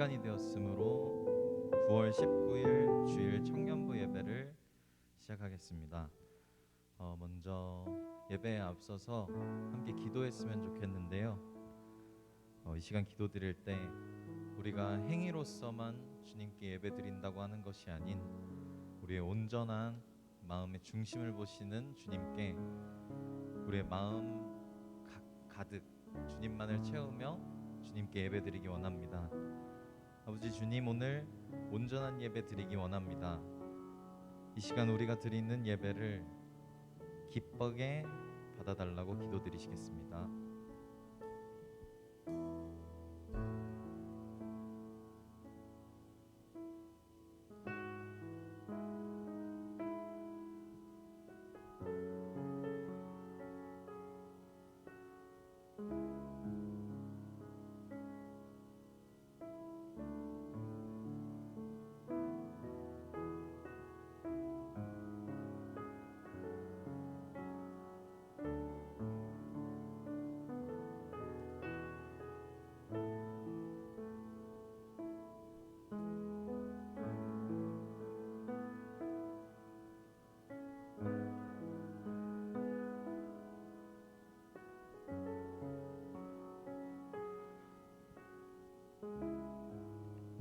시간이 되었으므로 9월 19일 주일 청년부 예배를 시작하겠습니다. 먼저 예배에 앞서서 함께 기도했으면 좋겠는데요. 이 시간 기도 드릴 때 우리가 행위로서만 주님께 예배 드린다고 하는 것이 아닌 우리의 온전한 마음의 중심을 보시는 주님께 우리의 마음 가득 주님만을 채우며 주님께 예배 드리기 원합니다. 아버지 주님, 오늘 온전한 예배 드리기 원합니다. 이 시간 우리가 드리는 예배를 기쁘게 받아달라고 기도드리시겠습니다.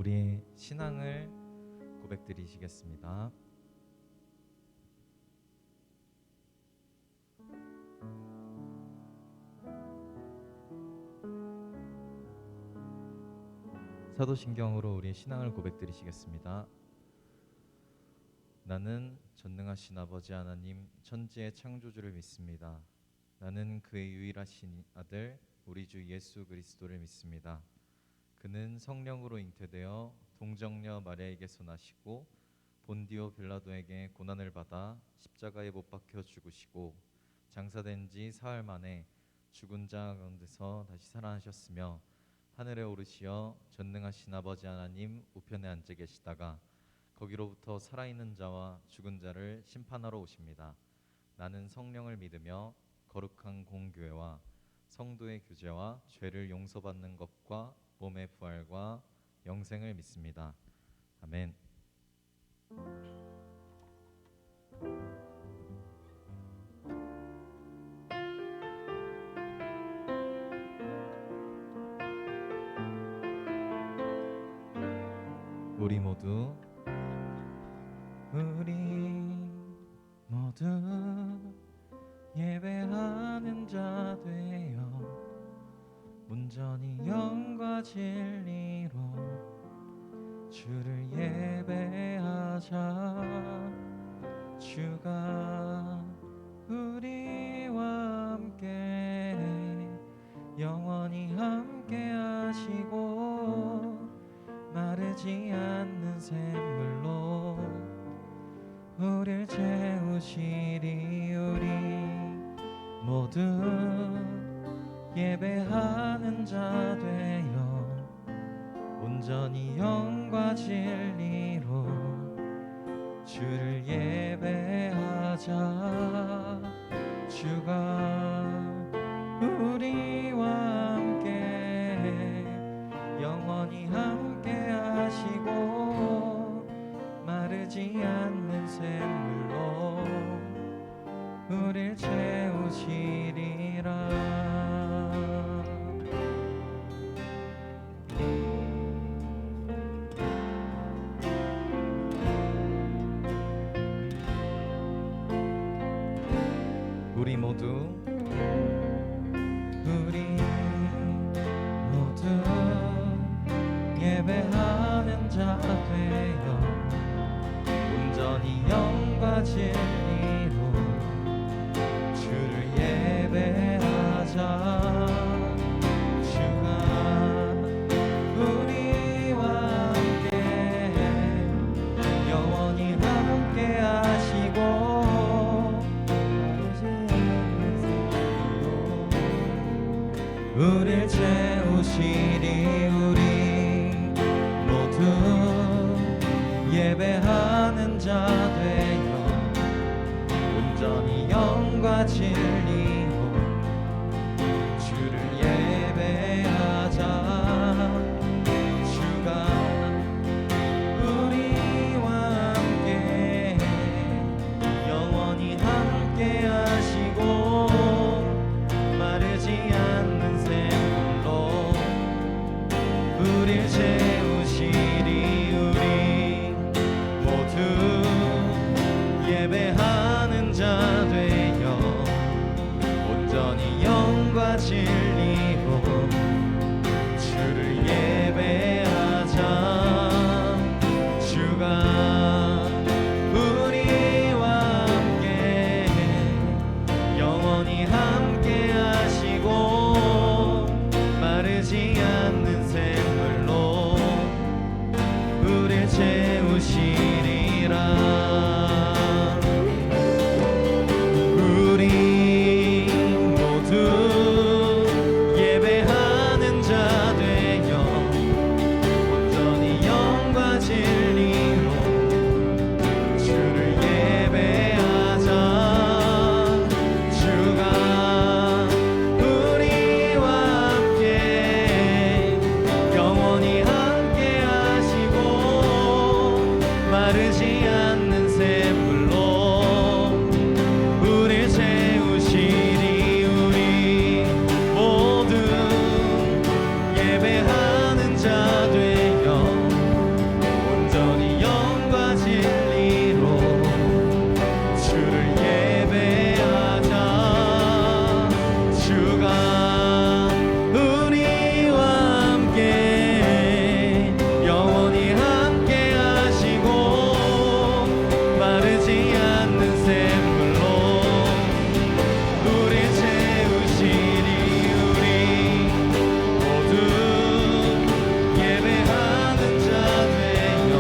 우리의 신앙을 고백드리시겠습니다. 사도신경으로 우리의 신앙을 고백드리시겠습니다. 나는 전능하신 아버지 하나님 천지의 창조주를 믿습니다. 나는 그의 유일하신 아들 우리 주 예수 그리스도를 믿습니다. 그는 성령으로 잉태되어 동정녀 마리아에게서 나시고 본디오 빌라도에게 고난을 받아 십자가에 못 박혀 죽으시고 장사된 지 사흘 만에 죽은 자 가운데서 다시 살아나셨으며 하늘에 오르시어 전능하신 아버지 하나님 우편에 앉아 계시다가 거기로부터 살아있는 자와 죽은 자를 심판하러 오십니다. 나는 성령을 믿으며 거룩한 공교회와 성도의 교제와 죄를 용서받는 것과 몸의 부활과 영생을 믿습니다. 아멘. 우리 모두 예배하는 자 되어 온전히 영과 진리로 주를 예배하자. 주가 우리와 함께 영원히 함께 하시고 마르지 않는 샘물로 우릴 채우시리. 우리 모두 예배하는 자 되어 온전히 영과 진리로 주를 예배하자. 주가 우리와 함께 영원히 함께 하시고 마르지 않는 샘물로 우릴 채우시리라. 우리 모두 예배하는 자 되어 온전히 영과 진리로 주를 예배하자. 주가 우리와 함께 영원히 함께 하시고 우릴 채우시리. 우리 모두 예배하는 자 되어 온전히 영과 진리로 주를 예배하자. 주가 마르지 않는 샘물로 우릴 채우시니 우리 모두 예배하는 자 되어 온전히 영과 진리로 주를 예배하자. 주가 우리와 함께 영원히 함께 하시고 마르지 않는 샘물로 우릴 채우시니 우리 모두 예배하는 자 되어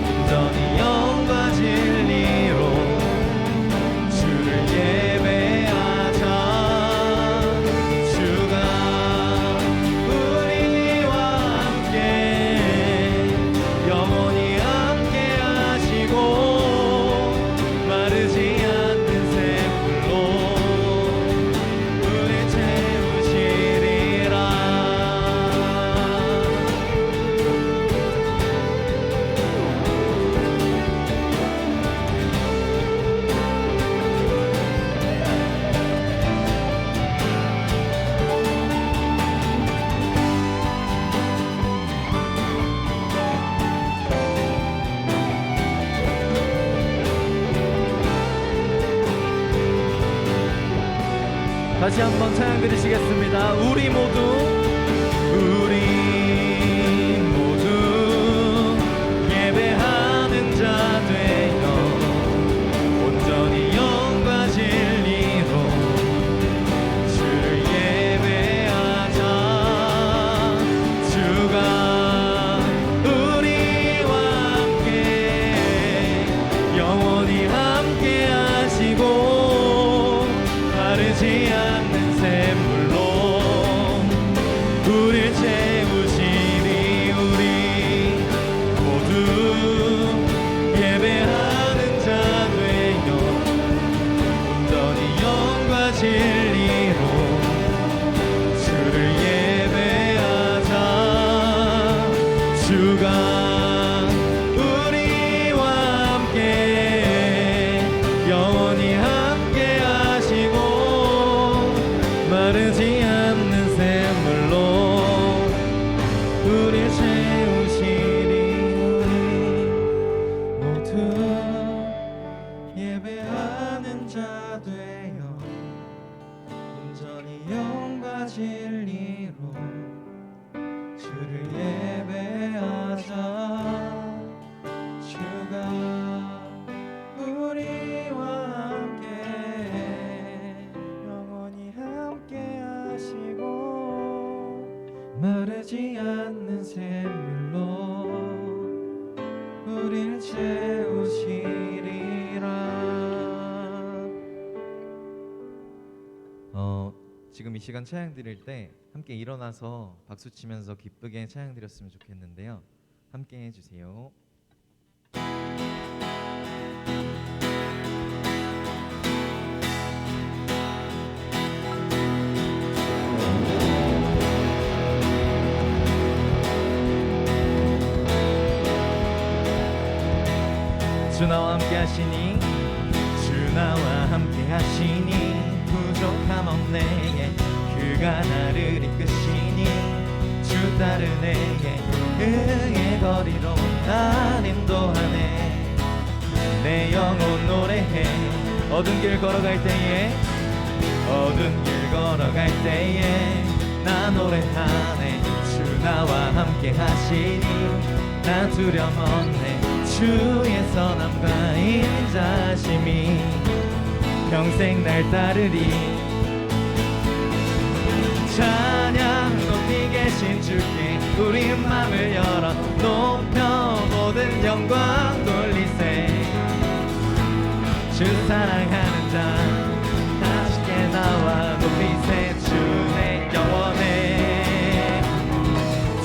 온전히 영과 진리로 주를 예배하자. 주가 우리와 함께 영원히 함께 하시고 마르지 않는 샘물로 우릴 채우시리라. 다시 한번 찬양 드리시겠습니다. 우리 모두 예배하는 자 되어 온전히 영과 진리로 주를 예배하자. 주가 우리와 함께 영원히 함께 하시고 마르지 않는 샘물로 우릴 채우시니 우리 모두 예배하는 자 되어 온전히 영과 진리로 주를 예배하자. 주가 우리와 함께 영원히 함께 하시고 마르지 않는 샘물로 우릴 채우시니 우리 모두 예배하는 자 되어 온전히 영과 진리로 주를 예배하자. 주가 우리와 함께 영원히 함께 하시고 마르지 않는 샘물로 우릴 채우시리라. 지금 이 시간 찬양 드릴 때 함께 일어나서 박수 치면서 기쁘게 찬양 드렸으면 좋겠는데요. 함께 해주세요. 주 나와 함께 하시니 주 나와 함께 하시니 부족함 없네게 그가 나를 이끄시니 주 따른 내게 그의 거리로 난 인도하네. 내 영혼 노래해 어두운 길 걸어갈 때에 어두운 길 걸어갈 때에 나 노래하네. 주 나와 함께 하시니 나 두려움 없네. 주의 선함과 인자심이 평생 날 따르리. 찬양 높이 계신 주께 우리 맘을 열어 높여 모든 영광 돌리세. 주 사랑하는 자 다시게 나와 높이세. 주의 영원해.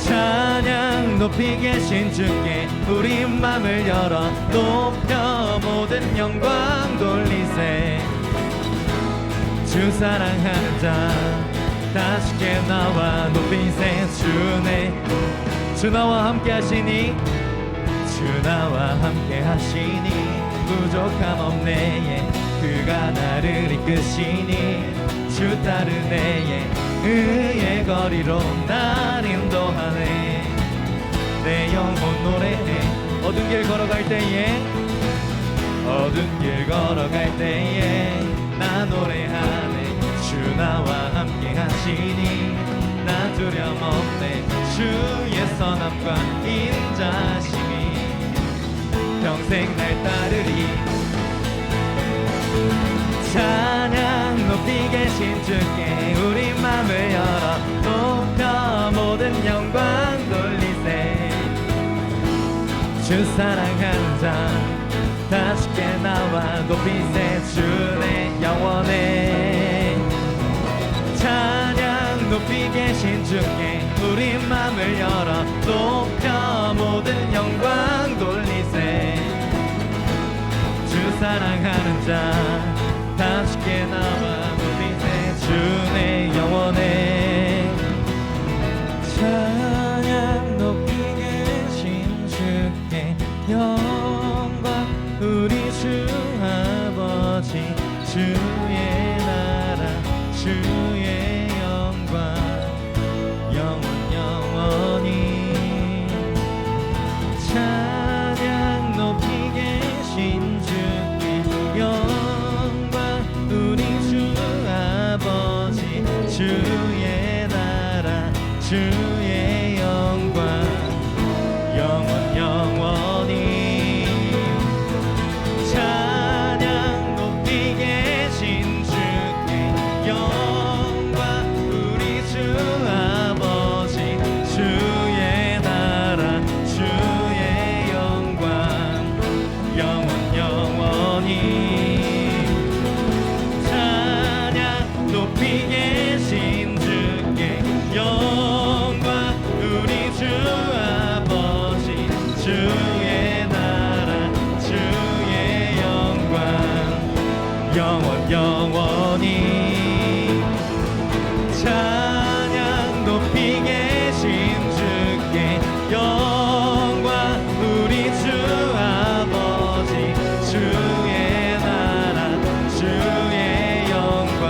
찬양 높이 계신 주께 우리 맘을 열어 높여 모든 영광 돌리세. 주 사랑하는 자 다시게 나와 높이세. 주네 주 나와 함께 하시니 주 주 나와 함께 하시니 부족함 없네. 그가 나를 이끄시니 주 따르네. 의의 거리로 날 인도하네. 내 영혼 노래해. 어두운 길 걸어갈 때에, 어두운 길 걸어갈 때에 나 노래하네. 주 나와 함께 하시니 나 두려움 없네. 주의 선함과 인자심이 평생 날 따르리. 찬양 높이 계신 주께 우리 맘을 열어 높여 모든 영광 돌리세. 주 사랑하는 자 다 쉽게 나와 높이세. 주의 영원해. 찬양 높이 계신 주께 우리 맘을 열어 높여 모든 영광 돌리세. 주 사랑하는 자 다 쉽게 나와 높이세. 주의 영원해. 찬양 높이 계신 주께 영광 우리 주 아버지. 주의 나라 주의 영광 영원 영원히. 찬양 높이 계신 주께 영광 우리 주 아버지. 주의 나라 주의 영광 영원 영원히. 찬양 높이 계신 주께 영광 우리 주 아버지. 주의 나라 주의 영광 영원 영원히. 찬양 높이 계신 주께 영광 우리 주 아버지. 주의 나라 주의 영광 영원 영원히. 찬양 높이 계신 주께 영광 우리 주 아버지. 주의 나라 주의 영광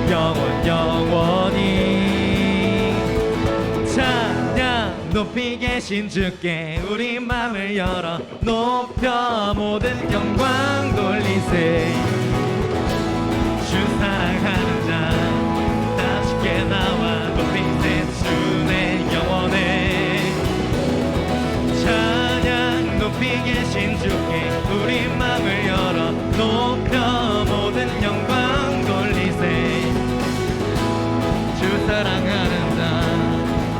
영원 영원히. 찬양 높이 계신 주께 우리 맘을 열어 높여 모든 영광 돌리세. 주 사랑하는 자 다 쉽게 나와 높이세. 주의 영원해. 찬양 높이 계신 주께 우리 맘을 열어 높여 모든 영광 돌리세. 주 사랑하는 자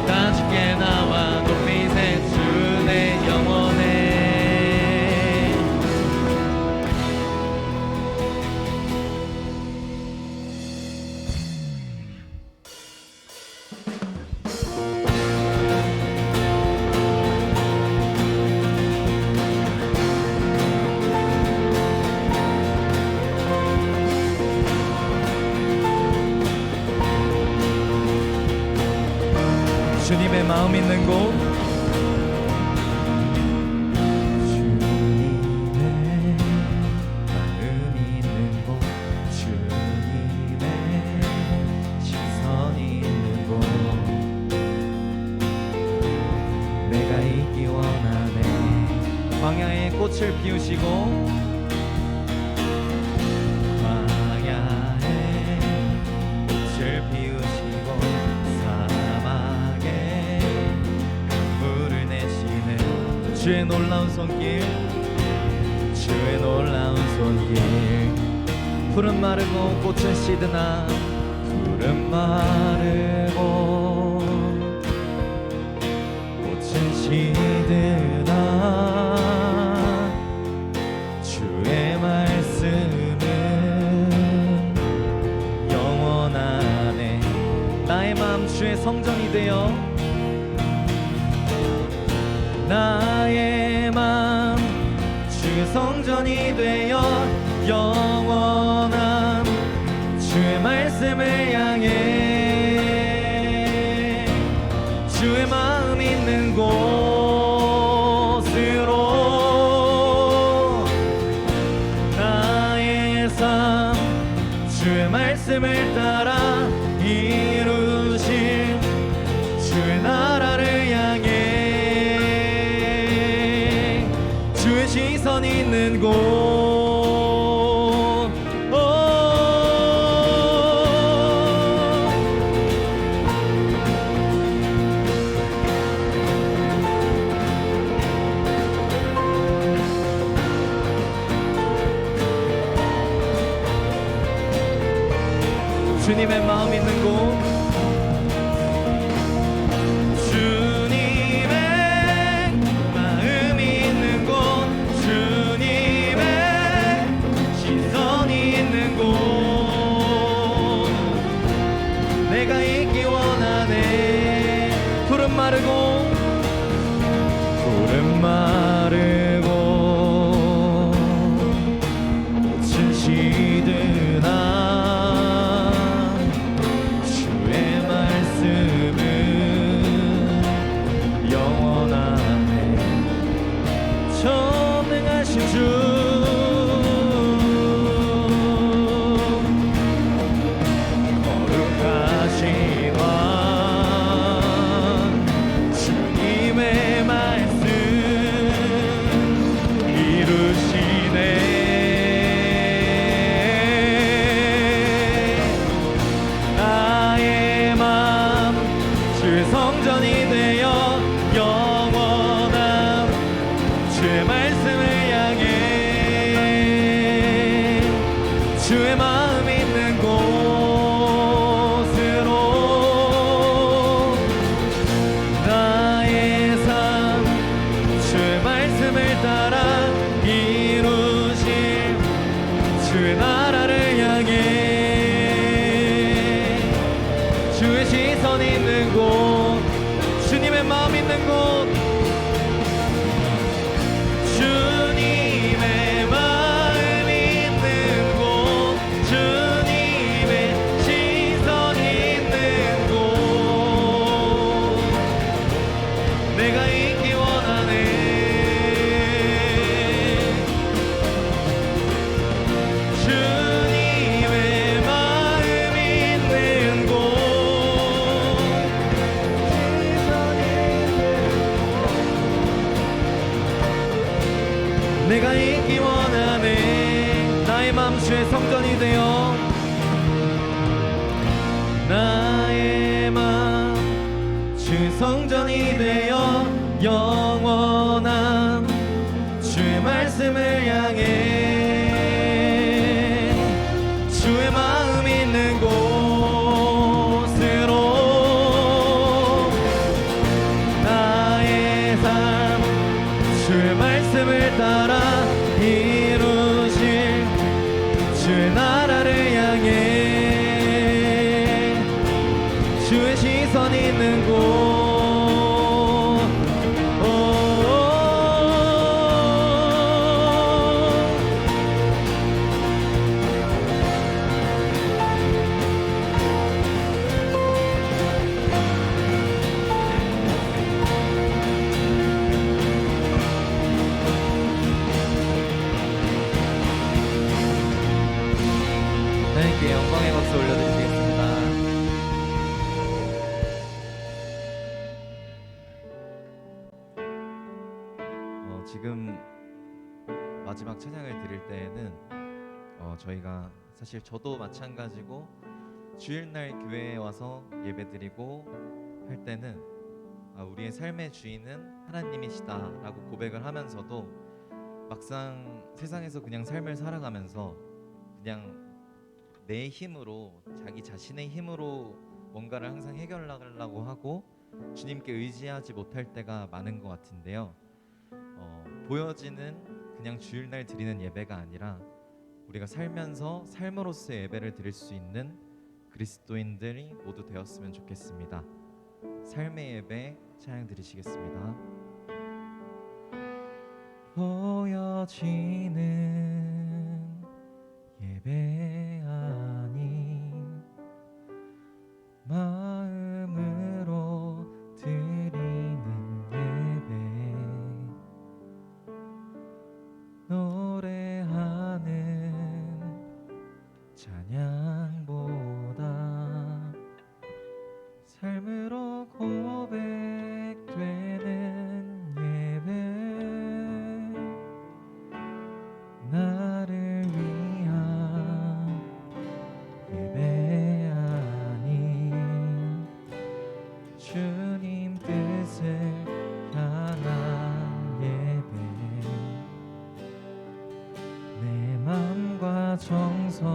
다 쉽게 나와 높이세. 주의 영원해. 주님의 마음 있는 곳. 주님의 마음 있는 곳. 주님의 시선 있는 곳. 내가 있기 원하네. 광야에 꽃을 피우시고 주의 놀라운 손길. 주의 놀라운 손길. 푸른 마르고 꽃은 시드나. 푸른 마르고 꽃은 시드나. 주의 말씀은 영원하네. 나의 마음 주의 성전이 되어 나의 맘 주의 성전이 되어 영원한 주의 말씀을 향해. 주의 마음 있는 곳은 말씀을 따라 이루신 주의 나라를 향해 주의 시선이 있는 곳 주님의 마음 있는 곳 주님의 마음 있는 곳 주님의 시선이 있는 곳 내가 있기 원하네 푸른 마르고 꽃은 시드나 주의 마음 있는 곳으로 나의 삶 주의 말씀을 따라 이루신 주의 나라를 향해 주의 시선 있는 곳 주님의 마음 있는 곳 내가 있기 원하네 나의 맘 주의 성전이 되어 나의 맘 주의 성전이 되어 영원한 주의 말씀을 향해 주의 마음 있는 곳으로 나의 삶 주의 말씀을 따라 이루실 주의 나라를 향해 주의 시선 있는 곳 하나님께 영광의 박수 올려드리겠습니다. 지금 마지막 찬양을 드릴 때에는 저희가 사실 저도 마찬가지고 주일날 교회에 와서 예배드리고 할 때는 우리의 삶의 주인은 하나님이시다라고 고백을 하면서도 막상 세상에서 그냥 삶을 살아가면서 그냥 내 힘으로 자기 자신의 힘으로 뭔가를 항상 해결하려고 하고 주님께 의지하지 못할 때가 많은 것 같은데요. 보여지는 그냥 주일날 드리는 예배가 아니라 우리가 살면서 삶으로서의 예배를 드릴 수 있는 그리스도인들이 모두 되었으면 좋겠습니다. 삶의 예배 찬양 드리시겠습니다. 보여지는 예배 아닌 마음으로 드리는 예배 노래하는 찬양 보여 정성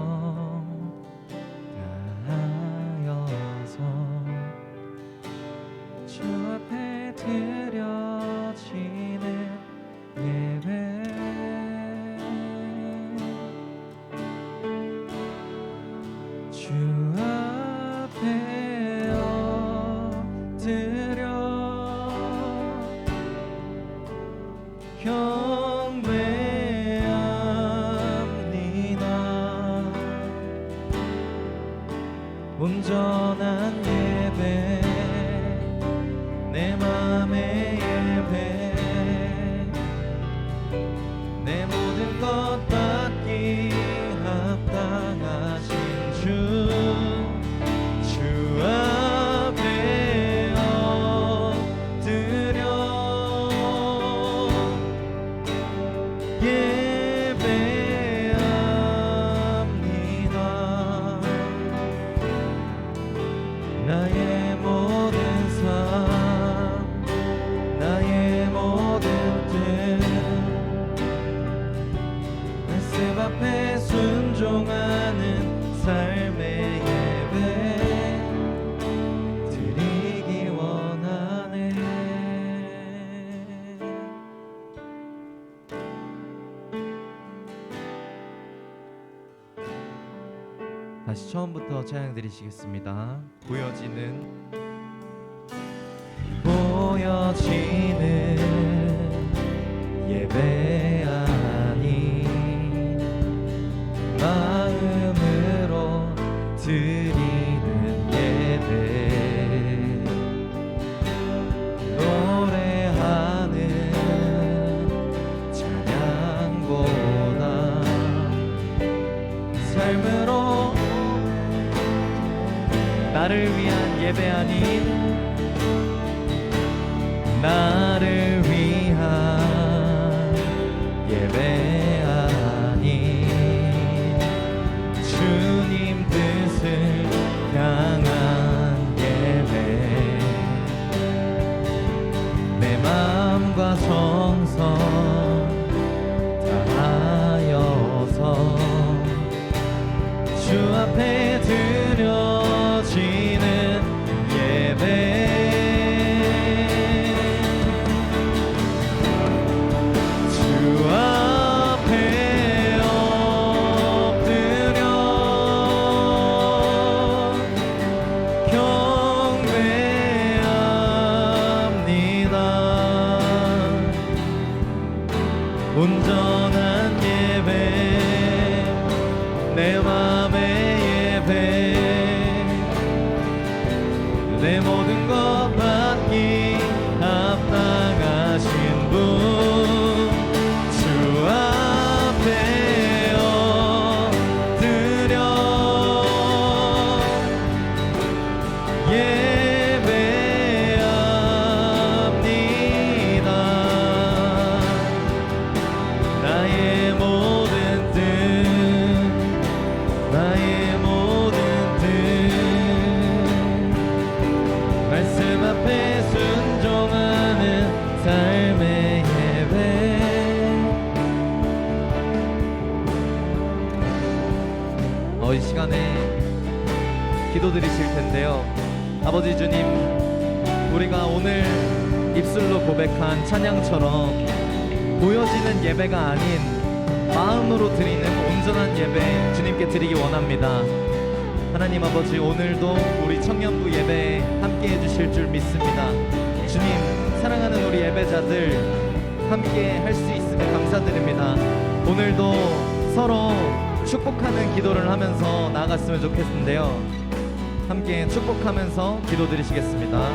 다하여서 주 앞에 드려지는 예배 주 앞에 엎드려 경배합니다. 온전한 예배 내 맘의 예배 내 모든 것 받기 합당하신 주 앞에 엎드려 예배합니다. 나의 모든 삶 나의 모든 뜻 말씀 앞에 순종하는 삶의 예배 드리기 원하네. 다시 처음부터 찬양 드리시겠습니다. 보여지는 예배 아니 마음으로 드리는 예배 노래하는 찬양보다 삶으로 나를 위한 예배 아닌 나를 위한 예배 아닌 주님 뜻을 향한 예배 내 마음과 정성 다하여서 주 앞에 드려지는 예배 온전한 예배 내 맘의 예배 내 모든 것 받기 합당하신 분 주 앞에 엎드려 예배합니다. 나의 모든 뜻 나의 모든 뜻 말씀 앞에 순종하는 삶의 예배 이 시간에 기도 드리실 텐데요. 아버지 주님, 우리가 오늘 입술로 고백한 찬양처럼 보여지는 예배가 아닌 마음으로 드리는 온전한 예배 주님께 드리기 원합니다. 하나님 아버지, 오늘도 우리 청년부 예배에 함께 해주실 줄 믿습니다. 주님, 사랑하는 우리 예배자들 함께 할 수 있음에 감사드립니다. 오늘도 서로 축복하는 기도를 하면서 나아갔으면 좋겠는데요. 함께 축복하면서 기도 드리시겠습니다.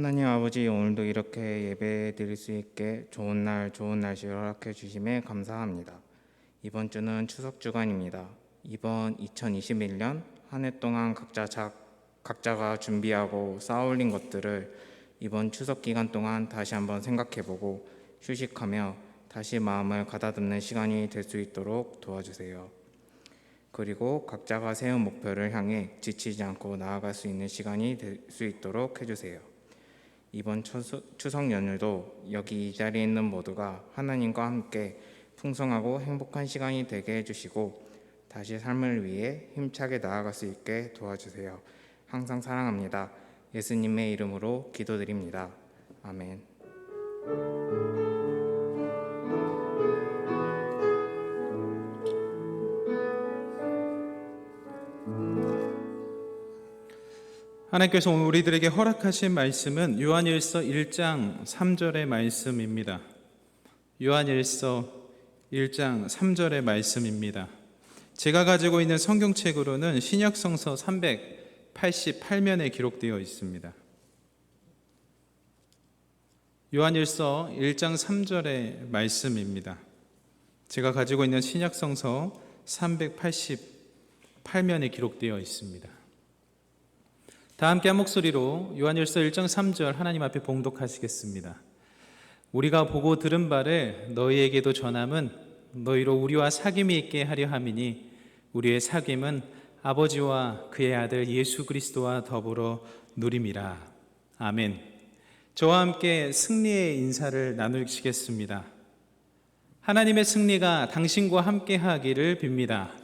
하나님 아버지, 오늘도 이렇게 예배 드릴 수 있게 좋은 날, 좋은 날씨 허락해 주심에 감사합니다. 이번 주는 추석 주간입니다. 이번 2021년 한 해 동안 각자가 준비하고 쌓아올린 것들을 이번 추석 기간 동안 다시 한번 생각해보고 휴식하며 다시 마음을 가다듬는 시간이 될 수 있도록 도와주세요. 그리고 각자가 세운 목표를 향해 지치지 않고 나아갈 수 있는 시간이 될 수 있도록 해주세요. 이번 추석 연휴도 여기 이 자리에 있는 모두가 하나님과 함께 풍성하고 행복한 시간이 되게 해주시고 다시 삶을 위해 힘차게 나아갈 수 있게 도와주세요. 항상 사랑합니다. 예수님의 이름으로 기도드립니다. 아멘. 하나님께서 오늘 우리들에게 허락하신 말씀은 요한일서 1장 3절의 말씀입니다. 요한일서 1장 3절의 말씀입니다. 제가 가지고 있는 성경책으로는 신약성서 388면에 기록되어 있습니다. 요한일서 1장 3절의 말씀입니다. 제가 가지고 있는 신약성서 388면에 기록되어 있습니다. 다 함께 한 목소리로 요한일서 1장 3절 하나님 앞에 봉독하시겠습니다. 우리가 보고 들은 바를 너희에게도 전함은 너희로 우리와 사귐이 있게 하려 함이니 우리의 사귐은 아버지와 그의 아들 예수 그리스도와 더불어 누림이라. 아멘. 저와 함께 승리의 인사를 나누시겠습니다. 하나님의 승리가 당신과 함께 하기를 빕니다.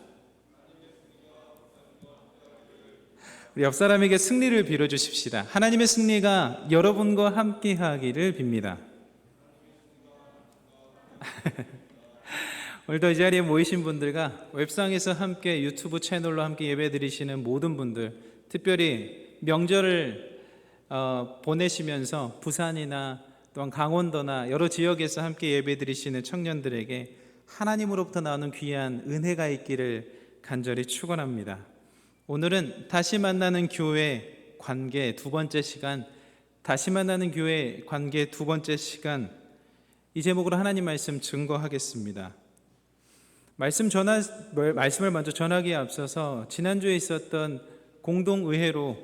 우리 옆 사람에게 승리를 빌어주십시다. 하나님의 승리가 여러분과 함께 하기를 빕니다. 오늘도 이 자리에 모이신 분들과 웹상에서 함께 유튜브 채널로 함께 예배드리시는 모든 분들, 특별히 명절을 보내시면서 부산이나 또한 강원도나 여러 지역에서 함께 예배드리시는 청년들에게 하나님으로부터 나오는 귀한 은혜가 있기를 간절히 축원합니다. 오늘은 다시 만나는 교회 관계 두 번째 시간, 다시 만나는 교회 관계 두 번째 시간, 이 제목으로 하나님 말씀 증거하겠습니다. 말씀을 먼저 전하기에 앞서서 지난주에 있었던 공동의회로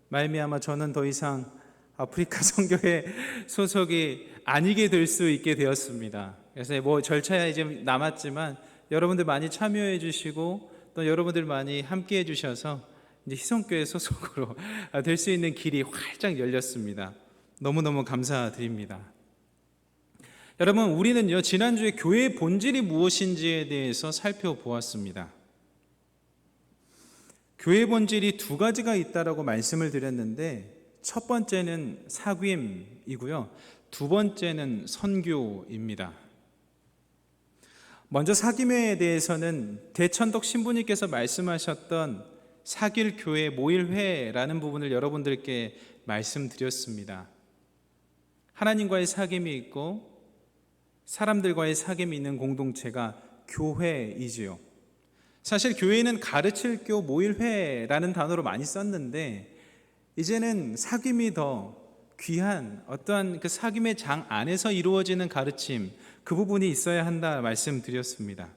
말미암아 저는 더 이상 아프리카 선교회 소속이 아니게 될 수 있게 되었습니다. 그래서 절차야 이제 남았지만 여러분들 많이 참여해 주시고 또 여러분들 많이 함께 해주셔서 이제 희성교회 소속으로 될 수 있는 길이 활짝 열렸습니다. 너무너무 감사드립니다. 여러분, 우리는요 지난주에 교회의 본질이 무엇인지에 대해서 살펴보았습니다. 교회의 본질이 두 가지가 있다라고 말씀을 드렸는데, 첫 번째는 사귐이고요, 두 번째는 선교입니다. 먼저 사귐에 대해서는 대천덕 신부님께서 말씀하셨던 사귈 교회 모일회라는 부분을 여러분들께 말씀드렸습니다. 하나님과의 사귐이 있고 사람들과의 사귐이 있는 공동체가 교회이지요. 사실 교회는 가르칠 교 모일회라는 단어로 많이 썼는데 이제는 사귐이 더 귀한 어떠한 그 사귐의 장 안에서 이루어지는 가르침, 그 부분이 있어야 한다 말씀드렸습니다.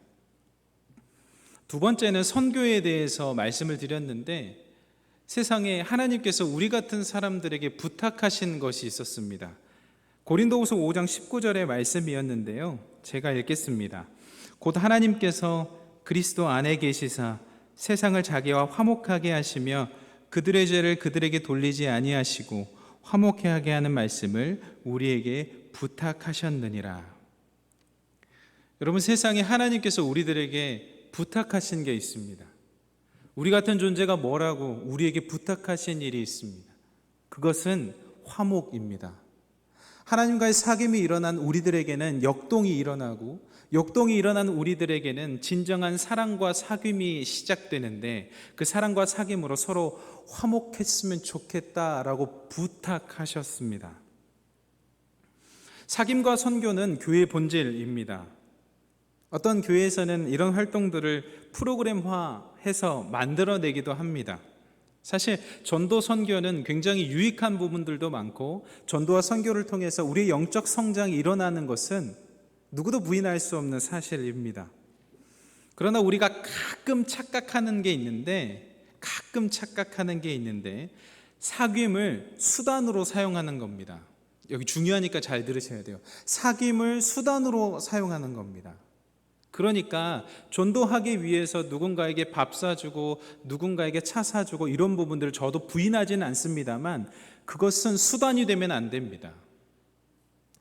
두 번째는 선교에 대해서 말씀을 드렸는데, 세상에 하나님께서 우리 같은 사람들에게 부탁하신 것이 있었습니다. 고린도후서 5장 19절의 말씀이었는데요, 제가 읽겠습니다. 곧 하나님께서 그리스도 안에 계시사 세상을 자기와 화목하게 하시며 그들의 죄를 그들에게 돌리지 아니하시고 화목케 하게 하는 말씀을 우리에게 부탁하셨느니라. 여러분, 세상에 하나님께서 우리들에게 부탁하신 게 있습니다. 우리 같은 존재가 뭐라고 우리에게 부탁하신 일이 있습니다. 그것은 화목입니다. 하나님과의 사귐이 일어난 우리들에게는 역동이 일어나고, 역동이 일어난 우리들에게는 진정한 사랑과 사귐이 시작되는데, 그 사랑과 사귐으로 서로 화목했으면 좋겠다라고 부탁하셨습니다. 사귐과 선교는 교회의 본질입니다. 어떤 교회에서는 이런 활동들을 프로그램화해서 만들어내기도 합니다. 사실 전도 선교는 굉장히 유익한 부분들도 많고 전도와 선교를 통해서 우리의 영적 성장이 일어나는 것은 누구도 부인할 수 없는 사실입니다. 그러나 우리가 가끔 착각하는 게 있는데 사귐을 수단으로 사용하는 겁니다. 여기 중요하니까 잘 들으셔야 돼요. 사귐을 수단으로 사용하는 겁니다. 그러니까 전도하기 위해서 누군가에게 밥 사주고 누군가에게 차 사주고 이런 부분들을 저도 부인하지는 않습니다만 그것은 수단이 되면 안 됩니다.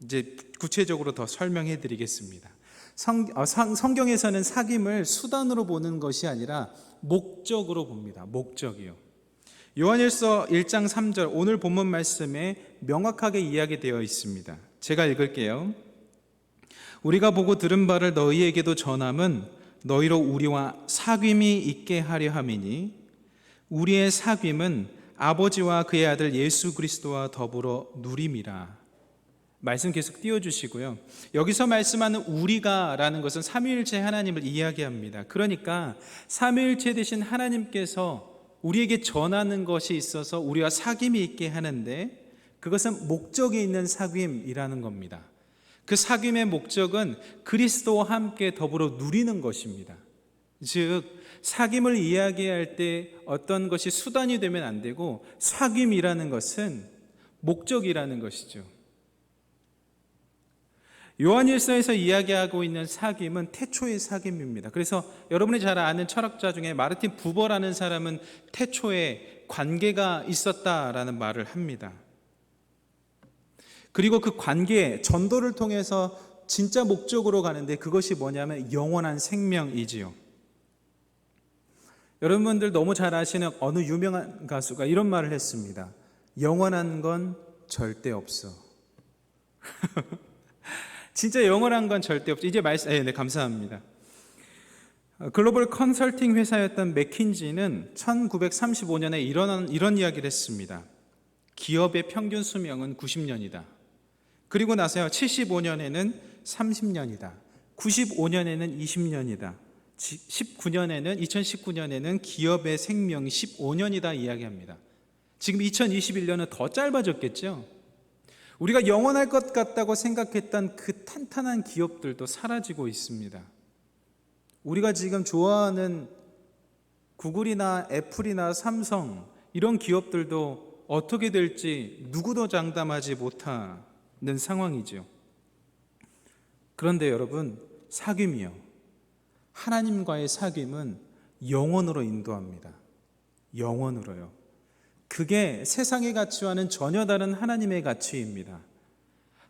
이제 구체적으로 더 설명해 드리겠습니다. 성경에서는 사귐을 수단으로 보는 것이 아니라 목적으로 봅니다. 목적이요. 요한일서 1장 3절 오늘 본문 말씀에 명확하게 이야기되어 있습니다. 제가 읽을게요. 우리가 보고 들은 바를 너희에게도 전함은 너희로 우리와 사귐이 있게 하려 함이니 우리의 사귐은 아버지와 그의 아들 예수 그리스도와 더불어 누림이라. 말씀 계속 띄워주시고요. 여기서 말씀하는 우리가라는 것은 삼위일체 하나님을 이야기합니다. 그러니까 삼위일체 되신 하나님께서 우리에게 전하는 것이 있어서 우리와 사귐이 있게 하는데 그것은 목적이 있는 사귐이라는 겁니다. 그 사귐의 목적은 그리스도와 함께 더불어 누리는 것입니다. 즉 사귐을 이야기할 때 어떤 것이 수단이 되면 안 되고 사귐이라는 것은 목적이라는 것이죠. 요한일서에서 이야기하고 있는 사귐은 태초의 사귐입니다. 그래서 여러분이 잘 아는 철학자 중에 마르틴 부버라는 사람은 태초에 관계가 있었다라는 말을 합니다. 그리고 그 관계, 전도를 통해서 진짜 목적으로 가는데 그것이 뭐냐면 영원한 생명이지요. 여러분들 너무 잘 아시는 어느 유명한 가수가 이런 말을 했습니다. 영원한 건 절대 없어. 진짜 영원한 건 절대 없죠. 이제 네, 감사합니다. 글로벌 컨설팅 회사였던 맥킨지는 1935년에 이런 이야기를 했습니다. 기업의 평균 수명은 90년이다. 그리고 나서요 75년에는 30년이다. 95년에는 20년이다. 2019년에는 기업의 생명이 15년이다 이야기합니다. 지금 2021년은 더 짧아졌겠죠. 우리가 영원할 것 같다고 생각했던 그 탄탄한 기업들도 사라지고 있습니다. 우리가 지금 좋아하는 구글이나 애플이나 삼성 이런 기업들도 어떻게 될지 누구도 장담하지 못하는 상황이죠. 그런데 여러분, 사귐이요. 하나님과의 사귐은 영원으로 인도합니다. 영원으로요. 그게 세상의 가치와는 전혀 다른 하나님의 가치입니다.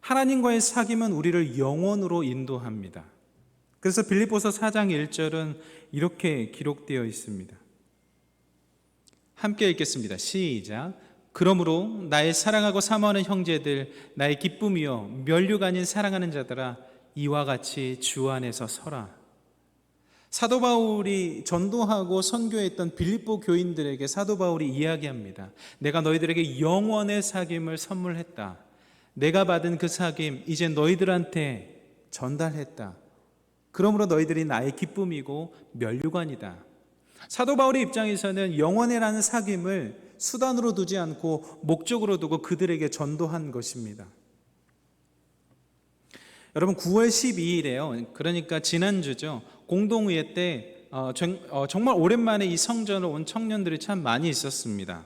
하나님과의 사귐은 우리를 영원으로 인도합니다. 그래서 빌립보서 4장 1절은 이렇게 기록되어 있습니다. 함께 읽겠습니다. 시작. 그러므로 나의 사랑하고 사모하는 형제들, 나의 기쁨이여 면류가 아닌 사랑하는 자들아, 이와 같이 주 안에서 서라. 사도 바울이 전도하고 선교했던 빌립보 교인들에게 사도 바울이 이야기합니다. 내가 너희들에게 영원의 사귐을 선물했다. 내가 받은 그 사귐 이제 너희들한테 전달했다. 그러므로 너희들이 나의 기쁨이고 면류관이다. 사도 바울의 입장에서는 영원이라는 사귐을 수단으로 두지 않고 목적으로 두고 그들에게 전도한 것입니다. 여러분 9월 12일에요. 그러니까 지난주죠. 공동의회 때 정말 오랜만에 이 성전을 온 청년들이 참 많이 있었습니다.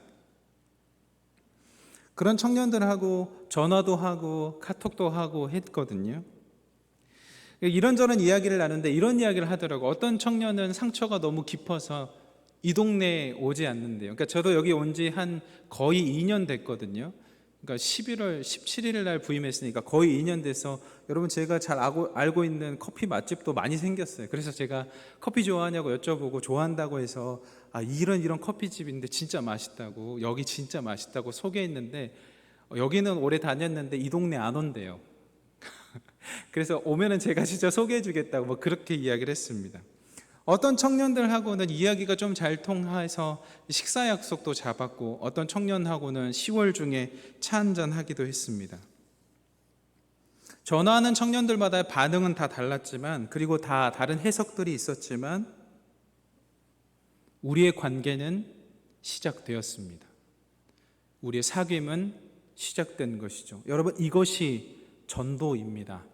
그런 청년들하고 전화도 하고 카톡도 하고 했거든요. 이런저런 이야기를 나누는데 이런 이야기를 하더라고요. 어떤 청년은 상처가 너무 깊어서 이 동네에 오지 않는데요. 그러니까 저도 여기 온 지 한 거의 2년 됐거든요. 그러니까 11월 17일 날 부임했으니까 거의 2년 돼서 여러분 제가 잘 알고 있는 커피 맛집도 많이 생겼어요. 그래서 제가 커피 좋아하냐고 여쭤보고 좋아한다고 해서 이런 커피집인데 진짜 맛있다고, 여기 진짜 맛있다고 소개했는데 여기는 오래 다녔는데 이 동네 안 온대요. 그래서 오면은 제가 진짜 소개해 주겠다고 뭐 그렇게 이야기를 했습니다. 어떤 청년들하고는 이야기가 좀 잘 통해서 식사 약속도 잡았고 어떤 청년하고는 10월 중에 차 한잔 하기도 했습니다. 전화하는 청년들마다 반응은 다 달랐지만 그리고 다 다른 해석들이 있었지만 우리의 관계는 시작되었습니다. 우리의 사귐은 시작된 것이죠. 여러분, 이것이 전도입니다.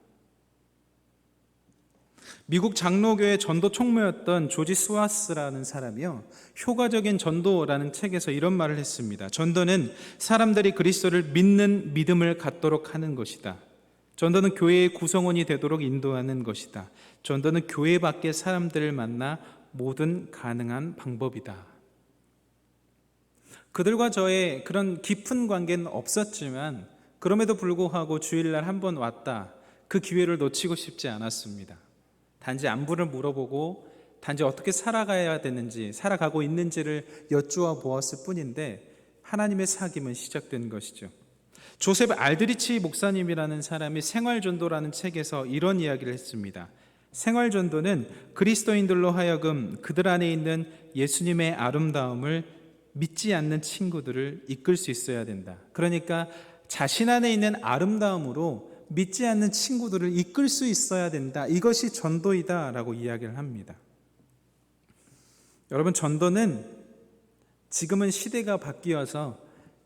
미국 장로교의 전도 총무였던 조지 스와스라는 사람이요, 효과적인 전도라는 책에서 이런 말을 했습니다. 전도는 사람들이 그리스도를 믿는 믿음을 갖도록 하는 것이다. 전도는 교회의 구성원이 되도록 인도하는 것이다. 전도는 교회 밖의 사람들을 만나 모든 가능한 방법이다. 그들과 저의 그런 깊은 관계는 없었지만 그럼에도 불구하고 주일날 한번 왔다. 그 기회를 놓치고 싶지 않았습니다. 단지 안부를 물어보고 단지 어떻게 살아가야 되는지, 살아가고 있는지를 여쭈어 보았을 뿐인데 하나님의 사귐은 시작된 것이죠. 조셉 알드리치 목사님이라는 사람이 생활전도라는 책에서 이런 이야기를 했습니다. 생활전도는 그리스도인들로 하여금 그들 안에 있는 예수님의 아름다움을 믿지 않는 친구들을 이끌 수 있어야 된다. 그러니까 자신 안에 있는 아름다움으로 믿지 않는 친구들을 이끌 수 있어야 된다. 이것이 전도이다 라고 이야기를 합니다. 여러분, 전도는 지금은 시대가 바뀌어서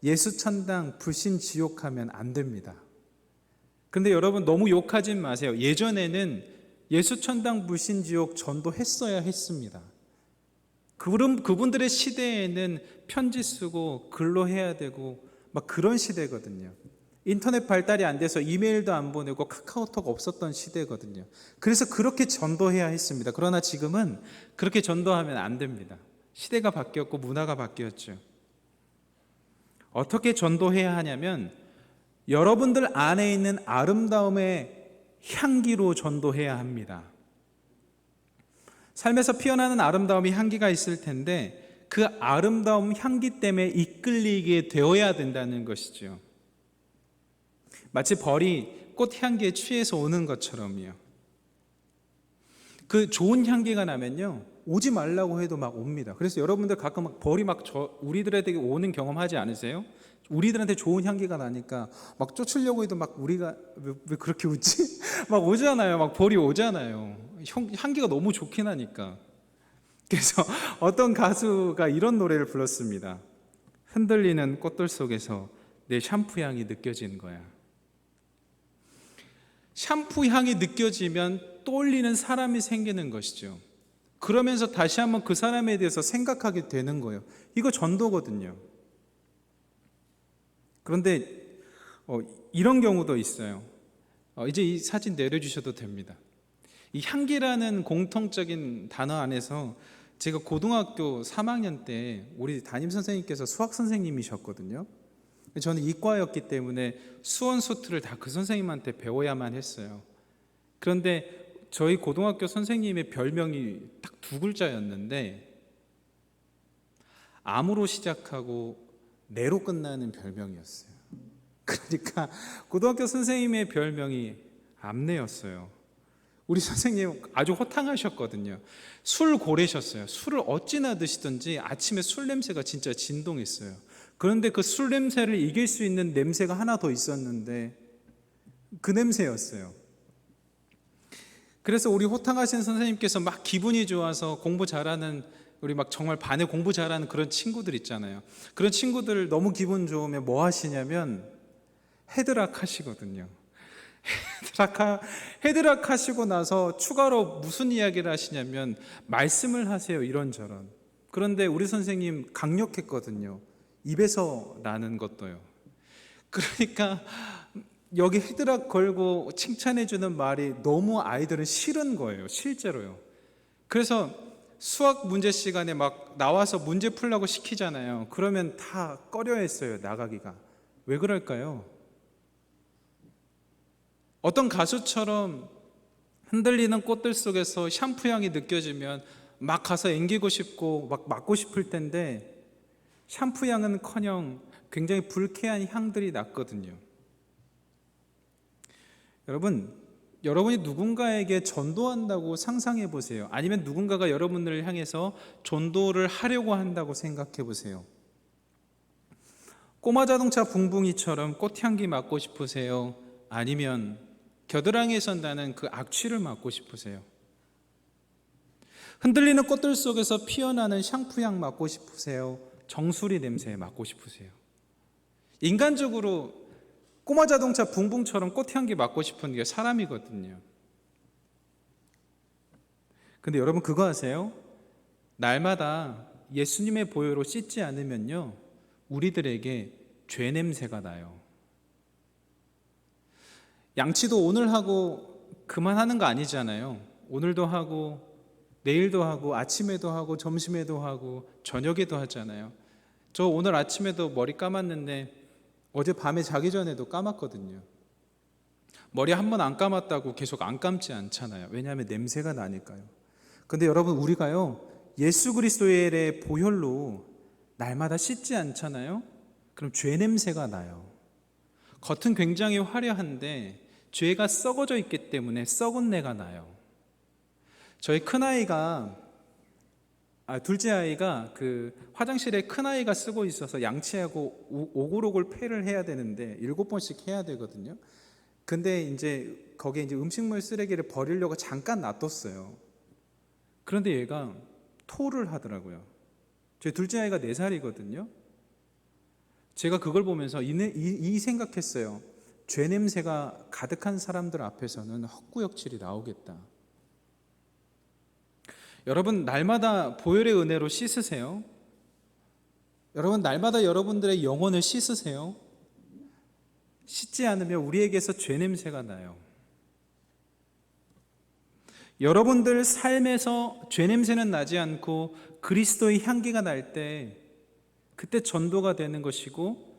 예수천당 불신지옥하면 안 됩니다. 그런데 여러분, 너무 욕하지 마세요. 예전에는 예수천당 불신지옥 전도했어야 했습니다. 그분들의 시대에는 편지 쓰고 글로 해야 되고 막 그런 시대거든요. 인터넷 발달이 안 돼서 이메일도 안 보내고 카카오톡 없었던 시대거든요. 그래서 그렇게 전도해야 했습니다. 그러나 지금은 그렇게 전도하면 안 됩니다. 시대가 바뀌었고 문화가 바뀌었죠. 어떻게 전도해야 하냐면 여러분들 안에 있는 아름다움의 향기로 전도해야 합니다. 삶에서 피어나는 아름다움이 향기가 있을 텐데 그 아름다움 향기 때문에 이끌리게 되어야 된다는 것이죠. 마치 벌이 꽃향기에 취해서 오는 것처럼요. 그 좋은 향기가 나면요, 오지 말라고 해도 막 옵니다. 그래서 여러분들 가끔 막 벌이 막 우리들한테 오는 경험 하지 않으세요? 우리들한테 좋은 향기가 나니까 막 쫓으려고 해도 막 우리가 왜 그렇게 웃지? 막 오잖아요. 막 벌이 오잖아요. 향기가 너무 좋긴 하니까. 그래서 어떤 가수가 이런 노래를 불렀습니다. 흔들리는 꽃들 속에서 내 샴푸 향이 느껴지는 거야. 샴푸 향이 느껴지면 떠올리는 사람이 생기는 것이죠. 그러면서 다시 한번 그 사람에 대해서 생각하게 되는 거예요. 이거 전도거든요. 그런데 이런 경우도 있어요. 이제 이 사진 내려주셔도 됩니다. 이 향기라는 공통적인 단어 안에서 제가 고등학교 3학년 때 우리 담임선생님께서 수학선생님이셨거든요. 저는 이과였기 때문에 수원 수트를 다 그 선생님한테 배워야만 했어요. 그런데 저희 고등학교 선생님의 별명이 딱 두 글자였는데 암으로 시작하고 내로 끝나는 별명이었어요. 그러니까 고등학교 선생님의 별명이 암내였어요. 우리 선생님 아주 호탕하셨거든요. 술 고래셨어요. 술을 어찌나 드시든지 아침에 술 냄새가 진짜 진동했어요. 그런데 그 술 냄새를 이길 수 있는 냄새가 하나 더 있었는데 그 냄새였어요. 그래서 우리 호탕하신 선생님께서 막 기분이 좋아서 공부 잘하는, 우리 막 정말 반에 공부 잘하는 그런 친구들 있잖아요. 그런 친구들 너무 기분 좋으면 뭐 하시냐면 헤드락 하시거든요. 헤드락 하시고 나서 추가로 무슨 이야기를 하시냐면 말씀을 하세요, 이런저런. 그런데 우리 선생님 강력했거든요. 입에서 나는 것도요. 그러니까 여기 헤드락 걸고 칭찬해주는 말이 너무 아이들은 싫은 거예요, 실제로요. 그래서 수학 문제 시간에 막 나와서 문제 풀라고 시키잖아요. 그러면 다 꺼려했어요, 나가기가. 왜 그럴까요? 어떤 가수처럼 흔들리는 꽃들 속에서 샴푸 향이 느껴지면 막 가서 앵기고 싶고 막 맡고 싶을 텐데 샴푸 향은커녕 굉장히 불쾌한 향들이 났거든요. 여러분이 누군가에게 전도한다고 상상해 보세요. 아니면 누군가가 여러분들을 향해서 전도를 하려고 한다고 생각해 보세요. 꼬마 자동차 붕붕이처럼 꽃향기 맡고 싶으세요? 아니면 겨드랑이에서 나는 그 악취를 맡고 싶으세요? 흔들리는 꽃들 속에서 피어나는 샴푸향 맡고 싶으세요? 정수리 냄새 맡고 싶으세요? 인간적으로 꼬마 자동차 붕붕처럼 꽃향기 맡고 싶은 게 사람이거든요. 근데 여러분 그거 아세요? 날마다 예수님의 보혈로 씻지 않으면요, 우리들에게 죄 냄새가 나요. 양치도 오늘 하고 그만하는 거 아니잖아요. 오늘도 하고 내일도 하고 아침에도 하고 점심에도 하고 저녁에도 하잖아요. 저 오늘 아침에도 머리 감았는데 어제 밤에 자기 전에도 감았거든요. 머리 한 번 안 감았다고 계속 안 감지 않잖아요. 왜냐하면 냄새가 나니까요. 근데 여러분 우리가요, 예수 그리스도의 보혈로 날마다 씻지 않잖아요. 그럼 죄 냄새가 나요. 겉은 굉장히 화려한데 죄가 썩어져 있기 때문에 썩은 내가 나요. 저희 큰아이가 둘째 아이가 그 화장실에 큰아이가 쓰고 있어서 양치하고 오글오글 폐를 해야 되는데 7번씩 해야 되거든요. 근데 이제 거기에 이제 음식물 쓰레기를 버리려고 잠깐 놔뒀어요. 그런데 얘가 토를 하더라고요. 제 둘째 아이가 4살이거든요. 제가 그걸 보면서 이 생각했어요. 죄 냄새가 가득한 사람들 앞에서는 헛구역질이 나오겠다. 여러분 날마다 보혈의 은혜로 씻으세요. 여러분 날마다 여러분들의 영혼을 씻으세요. 씻지 않으면 우리에게서 죄 냄새가 나요. 여러분들 삶에서 죄 냄새는 나지 않고 그리스도의 향기가 날 때 그때 전도가 되는 것이고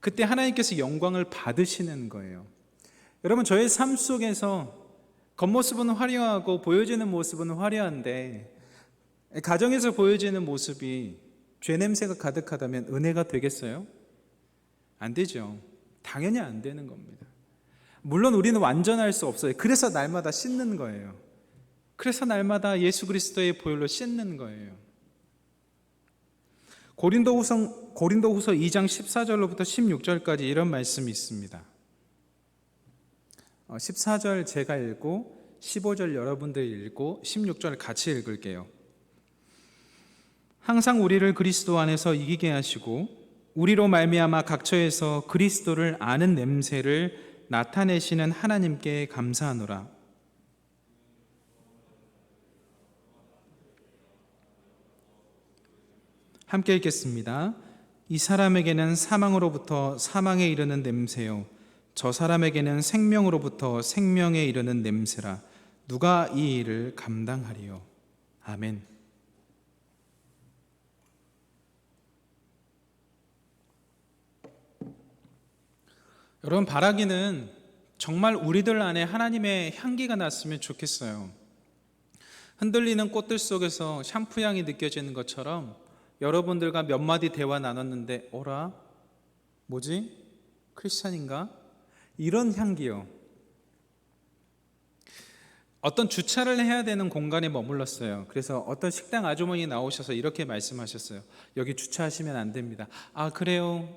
그때 하나님께서 영광을 받으시는 거예요. 여러분 저의 삶 속에서 겉모습은 화려하고 보여지는 모습은 화려한데 가정에서 보여지는 모습이 죄 냄새가 가득하다면 은혜가 되겠어요? 안 되죠. 당연히 안 되는 겁니다. 물론 우리는 완전할 수 없어요. 그래서 날마다 씻는 거예요. 그래서 날마다 예수 그리스도의 보혈로 씻는 거예요. 고린도후서 2장 14절로부터 16절까지 이런 말씀이 있습니다. 14절 제가 읽고 15절 여러분들이 읽고 16절 같이 읽을게요. 항상 우리를 그리스도 안에서 이기게 하시고 우리로 말미암아 각처에서 그리스도를 아는 냄새를 나타내시는 하나님께 감사하노라. 함께 읽겠습니다. 이 사람에게는 사망으로부터 사망에 이르는 냄새요 저 사람에게는 생명으로부터 생명에 이르는 냄새라. 누가 이 일을 감당하리요? 아멘. 여러분 바라기는 정말 우리들 안에 하나님의 향기가 났으면 좋겠어요. 흔들리는 꽃들 속에서 샴푸 향이 느껴지는 것처럼 여러분들과 몇 마디 대화 나눴는데 어라? 뭐지? 크리스찬인가? 이런 향기요. 어떤 주차를 해야 되는 공간에 머물렀어요. 그래서 어떤 식당 아주머니 나오셔서 이렇게 말씀하셨어요. 여기 주차하시면 안 됩니다. 아 그래요?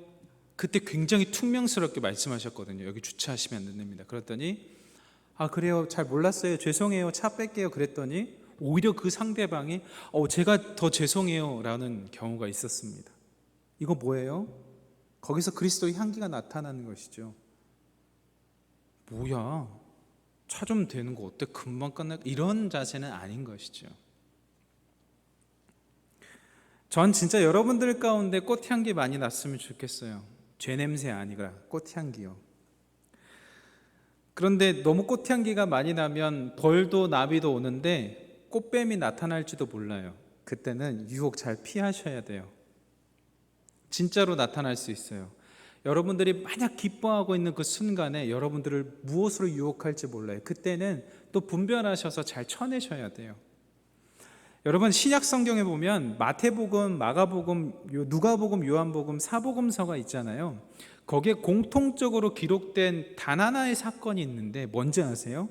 그때 굉장히 퉁명스럽게 말씀하셨거든요. 여기 주차하시면 안 됩니다. 그랬더니 아 그래요? 잘 몰랐어요. 죄송해요. 차 뺄게요. 그랬더니 오히려 그 상대방이 제가 더 죄송해요 라는 경우가 있었습니다. 이거 뭐예요? 거기서 그리스도의 향기가 나타나는 것이죠. 뭐야? 차 좀 되는 거 어때? 금방 끝나? 이런 자세는 아닌 것이죠. 전 진짜 여러분들 가운데 꽃향기 많이 났으면 좋겠어요. 죄 냄새 아니라 꽃향기요. 그런데 너무 꽃향기가 많이 나면 벌도 나비도 오는데 꽃뱀이 나타날지도 몰라요. 그때는 유혹 잘 피하셔야 돼요. 진짜로 나타날 수 있어요. 여러분들이 만약 기뻐하고 있는 그 순간에 여러분들을 무엇으로 유혹할지 몰라요. 그때는 또 분별하셔서 잘 쳐내셔야 돼요. 여러분 신약 성경에 보면 마태복음, 마가복음, 누가복음, 요한복음, 사복음서가 있잖아요. 거기에 공통적으로 기록된 단 하나의 사건이 있는데 뭔지 아세요?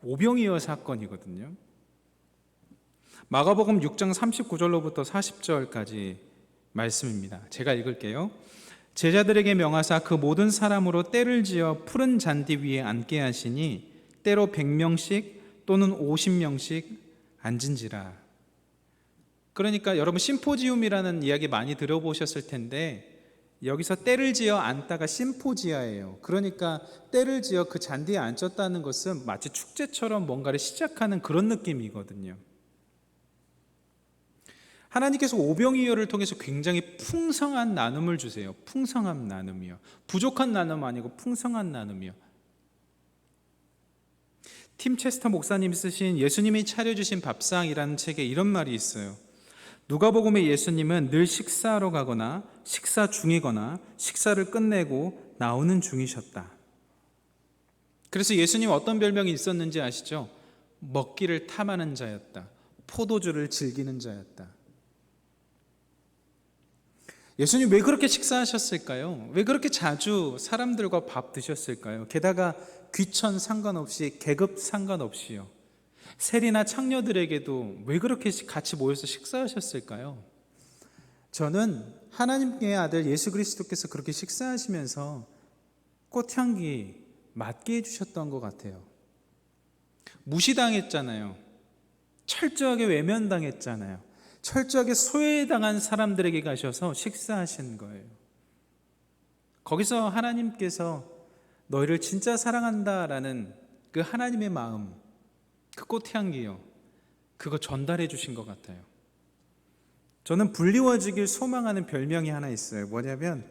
오병이어 사건이거든요. 마가복음 6장 39절로부터 40절까지 말씀입니다. 제가 읽을게요. 제자들에게 명하사 그 모든 사람으로 때를 지어 푸른 잔디 위에 앉게 하시니 때로 100명씩 또는 50명씩 앉은지라. 그러니까 여러분 심포지움이라는 이야기 많이 들어보셨을 텐데 여기서 때를 지어 앉다가 심포지아예요. 그러니까 때를 지어 그 잔디에 앉았다는 것은 마치 축제처럼 뭔가를 시작하는 그런 느낌이거든요. 하나님께서 오병이어를 통해서 굉장히 풍성한 나눔을 주세요. 풍성한 나눔이요. 부족한 나눔 아니고 풍성한 나눔이요. 팀 체스터 목사님이 쓰신 예수님이 차려주신 밥상이라는 책에 이런 말이 있어요. 누가복음의 예수님은 늘 식사하러 가거나 식사 중이거나 식사를 끝내고 나오는 중이셨다. 그래서 예수님 어떤 별명이 있었는지 아시죠? 먹기를 탐하는 자였다. 포도주를 즐기는 자였다. 예수님 왜 그렇게 식사하셨을까요? 왜 그렇게 자주 사람들과 밥 드셨을까요? 게다가 귀천 상관없이 계급 상관없이요. 세리나 창녀들에게도 왜 그렇게 같이 모여서 식사하셨을까요? 저는 하나님의 아들 예수 그리스도께서 그렇게 식사하시면서 꽃향기 맡게 해주셨던 것 같아요. 무시당했잖아요. 철저하게 외면당했잖아요. 철저하게 소외당한 사람들에게 가셔서 식사하신 거예요. 거기서 하나님께서 너희를 진짜 사랑한다라는 그 하나님의 마음, 그 꽃향기요, 그거 전달해 주신 것 같아요. 저는 불리워지길 소망하는 별명이 하나 있어요. 뭐냐면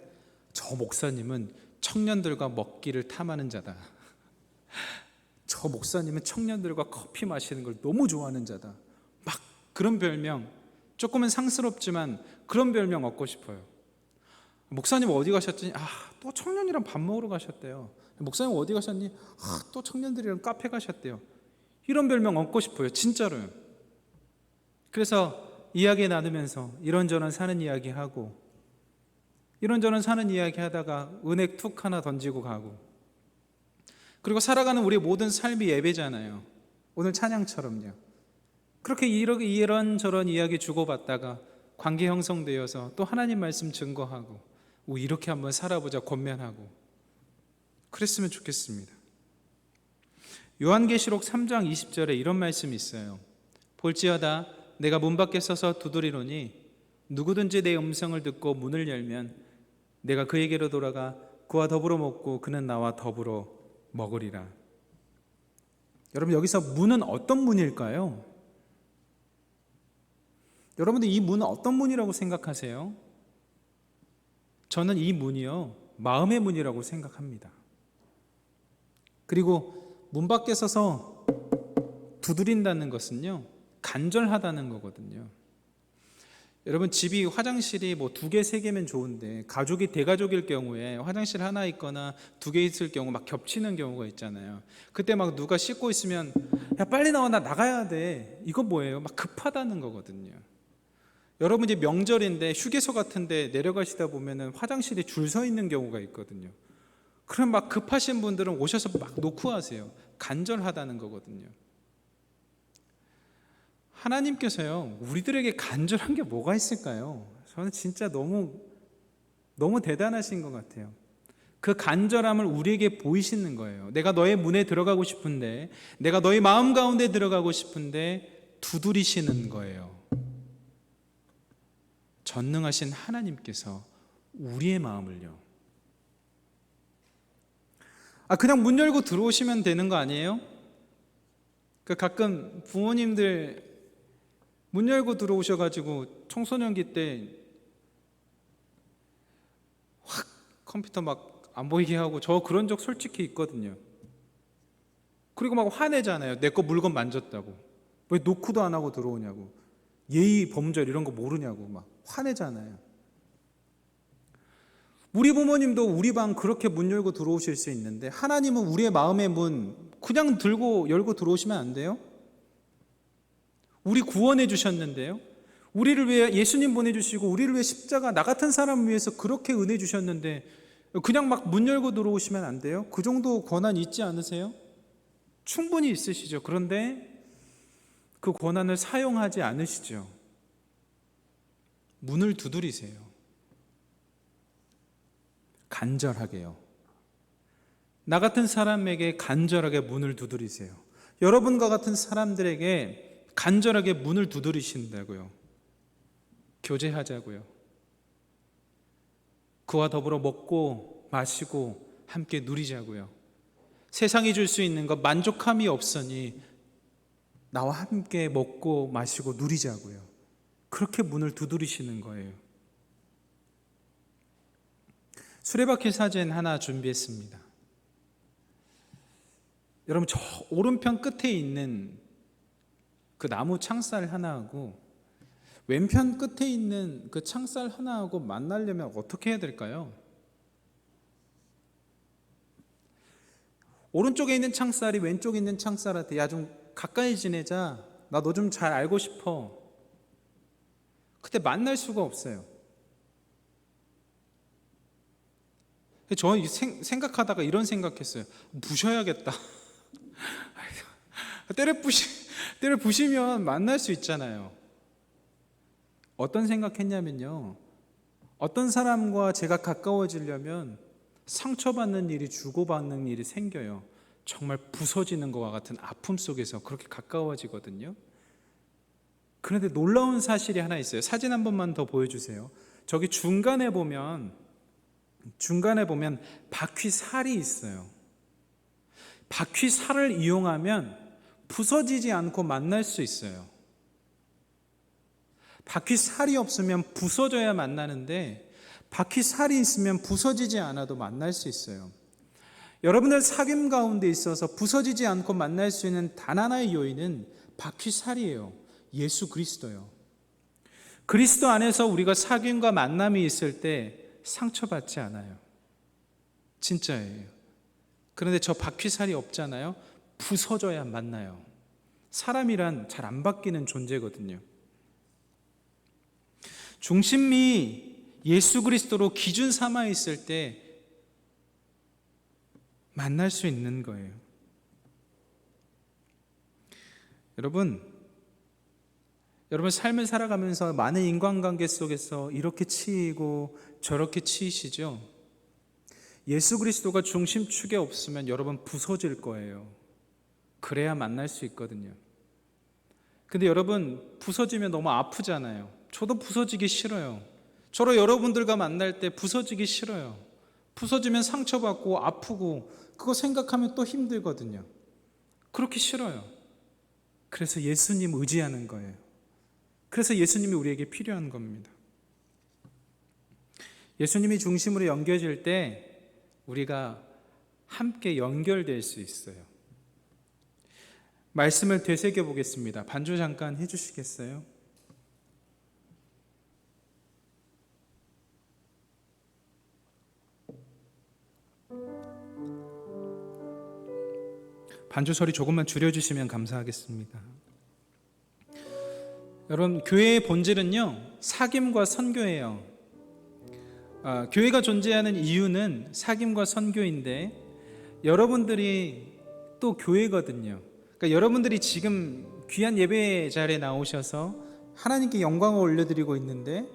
저 목사님은 청년들과 먹기를 탐하는 자다. 저 목사님은 청년들과 커피 마시는 걸 너무 좋아하는 자다. 막 그런 별명, 조금은 상스럽지만 그런 별명 얻고 싶어요. 목사님 어디 가셨더니 또 청년이랑 밥 먹으러 가셨대요. 목사님 어디 가셨니? 또 청년들이랑 카페 가셨대요. 이런 별명 얻고 싶어요. 진짜로요. 그래서 이야기 나누면서 이런저런 사는 이야기하고 이런저런 사는 이야기하다가 은행 툭 하나 던지고 가고, 그리고 살아가는 우리 모든 삶이 예배잖아요. 오늘 찬양처럼요. 그렇게 이런저런 이야기 주고받다가 관계 형성되어서 또 하나님 말씀 증거하고 이렇게 한번 살아보자 권면하고 그랬으면 좋겠습니다. 요한계시록 3장 20절에 이런 말씀이 있어요. 볼지어다 내가 문 밖에 서서 두드리노니 누구든지 내 음성을 듣고 문을 열면 내가 그에게로 돌아가 그와 더불어 먹고 그는 나와 더불어 먹으리라. 여러분 여기서 문은 어떤 문일까요? 여러분들 이 문은 어떤 문이라고 생각하세요? 저는 이 문이요, 마음의 문이라고 생각합니다. 그리고 문 밖에 서서 두드린다는 것은요, 간절하다는 거거든요. 여러분 집이 화장실이 뭐 2개, 3개면 좋은데 가족이 대가족일 경우에 화장실 하나 있거나 2개 있을 경우 막 겹치는 경우가 있잖아요. 그때 막 누가 씻고 있으면 야 빨리 나와 나 나가야 돼. 이거 뭐예요? 막 급하다는 거거든요. 여러분 이제 명절인데 휴게소 같은 데 내려가시다 보면은 화장실에 줄 서 있는 경우가 있거든요. 그럼 막 급하신 분들은 오셔서 막 놓고 하세요. 간절하다는 거거든요. 하나님께서요, 우리들에게 간절한 게 뭐가 있을까요? 저는 진짜 너무 대단하신 것 같아요. 그 간절함을 우리에게 보이시는 거예요. 내가 너의 문에 들어가고 싶은데, 내가 너의 마음 가운데 들어가고 싶은데 두드리시는 거예요. 전능하신 하나님께서 우리의 마음을요. 그냥 문 열고 들어오시면 되는 거 아니에요? 가끔 부모님들 문 열고 들어오셔가지고 청소년기 때 확 컴퓨터 막 안 보이게 하고, 저 그런 적 솔직히 있거든요. 그리고 막 화내잖아요. 내 거 물건 만졌다고. 왜 노크도 안 하고 들어오냐고. 예의 범절 이런 거 모르냐고 막 화내잖아요. 우리 부모님도 우리 방 그렇게 문 열고 들어오실 수 있는데, 하나님은 우리의 마음의 문 그냥 열고 들어오시면 안 돼요? 우리 구원해 주셨는데요. 우리를 위해 예수님 보내주시고 우리를 위해 십자가, 나 같은 사람을 위해서 그렇게 은혜 주셨는데 그냥 막 문 열고 들어오시면 안 돼요? 그 정도 권한 있지 않으세요? 충분히 있으시죠. 그런데 그 권한을 사용하지 않으시죠. 문을 두드리세요. 간절하게요. 나 같은 사람에게 간절하게 문을 두드리세요. 여러분과 같은 사람들에게 간절하게 문을 두드리신다고요. 교제하자고요. 그와 더불어 먹고 마시고 함께 누리자고요. 세상이 줄 수 있는 것 만족함이 없으니 나와 함께 먹고 마시고 누리자고요. 그렇게 문을 두드리시는 거예요. 수레바퀴 사진 하나 준비했습니다. 여러분, 저 오른편 끝에 있는 그 나무 창살 하나하고 왼편 끝에 있는 그 창살 하나하고 만나려면 어떻게 해야 될까요? 오른쪽에 있는 창살이 왼쪽에 있는 창살한테 야, 좀 가까이 지내자. 나 너 좀 잘 알고 싶어. 그때 만날 수가 없어요. 저 생각하다가 이런 생각했어요. 부셔야겠다. 때려 부시면 만날 수 있잖아요. 어떤 생각했냐면요, 어떤 사람과 제가 가까워지려면 상처받는 일이, 주고받는 일이 생겨요. 정말 부서지는 것과 같은 아픔 속에서 그렇게 가까워지거든요. 그런데 놀라운 사실이 하나 있어요. 사진 한 번만 더 보여주세요. 저기 중간에 보면 바퀴살이 있어요. 바퀴살을 이용하면 부서지지 않고 만날 수 있어요. 바퀴살이 없으면 부서져야 만나는데 바퀴살이 있으면 부서지지 않아도 만날 수 있어요. 여러분들 사귐 가운데 있어서 부서지지 않고 만날 수 있는 단 하나의 요인은 바퀴살이에요. 예수 그리스도요. 그리스도 안에서 우리가 사귐과 만남이 있을 때 상처받지 않아요. 진짜예요. 그런데 저 바퀴살이 없잖아요. 부서져야 만나요. 사람이란 잘 안 바뀌는 존재거든요. 중심이 예수 그리스도로 기준 삼아 있을 때 만날 수 있는 거예요. 여러분 삶을 살아가면서 많은 인간관계 속에서 이렇게 치이고 저렇게 치이시죠? 예수 그리스도가 중심축에 없으면 여러분 부서질 거예요. 그래야 만날 수 있거든요. 근데 여러분, 부서지면 너무 아프잖아요. 저도 부서지기 싫어요. 저로 여러분들과 만날 때 부서지기 싫어요. 부서지면 상처받고 아프고 그거 생각하면 또 힘들거든요. 그렇게 싫어요. 그래서 예수님 의지하는 거예요. 그래서 예수님이 우리에게 필요한 겁니다. 예수님이 중심으로 연결될 때 우리가 함께 연결될 수 있어요. 말씀을 되새겨 보겠습니다. 반주 잠깐 해주시겠어요? 반주 소리 조금만 줄여주시면 감사하겠습니다. 여러분, 교회의 본질은요, 사귐과 선교예요. 교회가 존재하는 이유는 사귐과 선교인데 여러분들이 또 교회거든요. 그러니까 여러분들이 지금 귀한 예배 자리에 나오셔서 하나님께 영광을 올려드리고 있는데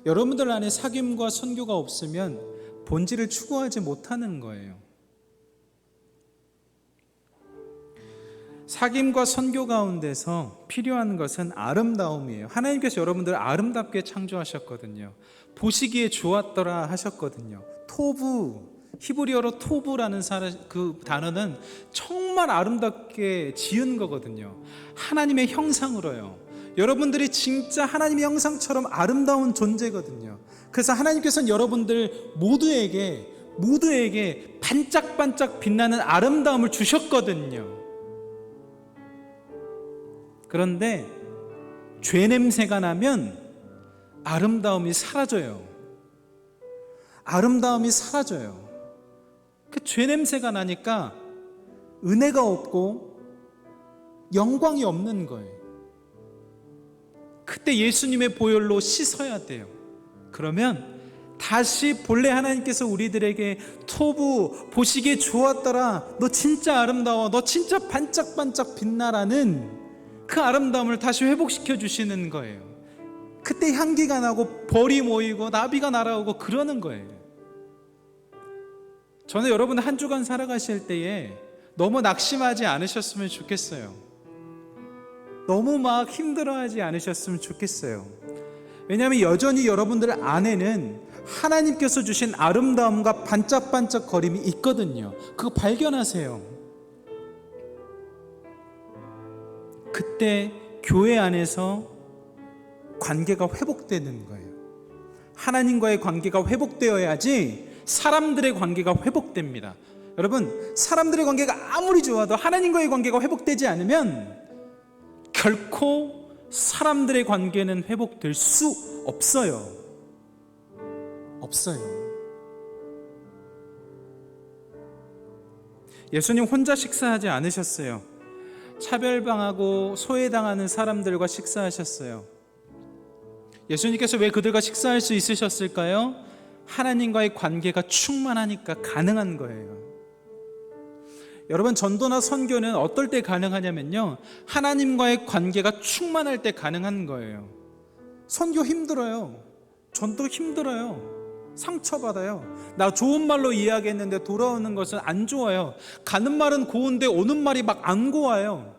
여러분들 안에 사귐과 선교가 없으면 본질을 추구하지 못하는 거예요. 사귐과 선교 가운데서 필요한 것은 아름다움이에요. 하나님께서 여러분들을 아름답게 창조하셨거든요. 보시기에 좋았더라 하셨거든요. 토부, 히브리어로 토부라는 그 단어는 정말 아름답게 지은 거거든요. 하나님의 형상으로요. 여러분들이 진짜 하나님의 형상처럼 아름다운 존재거든요. 그래서 하나님께서는 여러분들 모두에게 반짝반짝 빛나는 아름다움을 주셨거든요. 그런데 죄 냄새가 나면 아름다움이 사라져요. 그 죄 냄새가 나니까 은혜가 없고 영광이 없는 거예요. 그때 예수님의 보혈로 씻어야 돼요. 그러면 다시 본래 하나님께서 우리들에게 토부, 보시기에 좋았더라, 너 진짜 아름다워, 너 진짜 반짝반짝 빛나라는 그 아름다움을 다시 회복시켜 주시는 거예요. 그때 향기가 나고 벌이 모이고 나비가 날아오고 그러는 거예요. 저는 여러분 한 주간 살아가실 때에 너무 낙심하지 않으셨으면 좋겠어요. 너무 막 힘들어하지 않으셨으면 좋겠어요. 왜냐하면 여전히 여러분들 안에는 하나님께서 주신 아름다움과 반짝반짝 거림이 있거든요. 그거 발견하세요. 그때 교회 안에서 관계가 회복되는 거예요. 하나님과의 관계가 회복되어야지 사람들의 관계가 회복됩니다. 여러분, 사람들의 관계가 아무리 좋아도 하나님과의 관계가 회복되지 않으면 결코 사람들의 관계는 회복될 수 없어요. 없어요. 예수님 혼자 식사하지 않으셨어요. 차별당하고 소외당하는 사람들과 식사하셨어요. 예수님께서 왜 그들과 식사할 수 있으셨을까요? 하나님과의 관계가 충만하니까 가능한 거예요. 여러분, 전도나 선교는 어떨 때 가능하냐면요, 하나님과의 관계가 충만할 때 가능한 거예요. 선교 힘들어요. 전도 힘들어요. 상처받아요. 나 좋은 말로 이야기했는데 돌아오는 것은 안 좋아요. 가는 말은 고운데 오는 말이 막 안 고와요.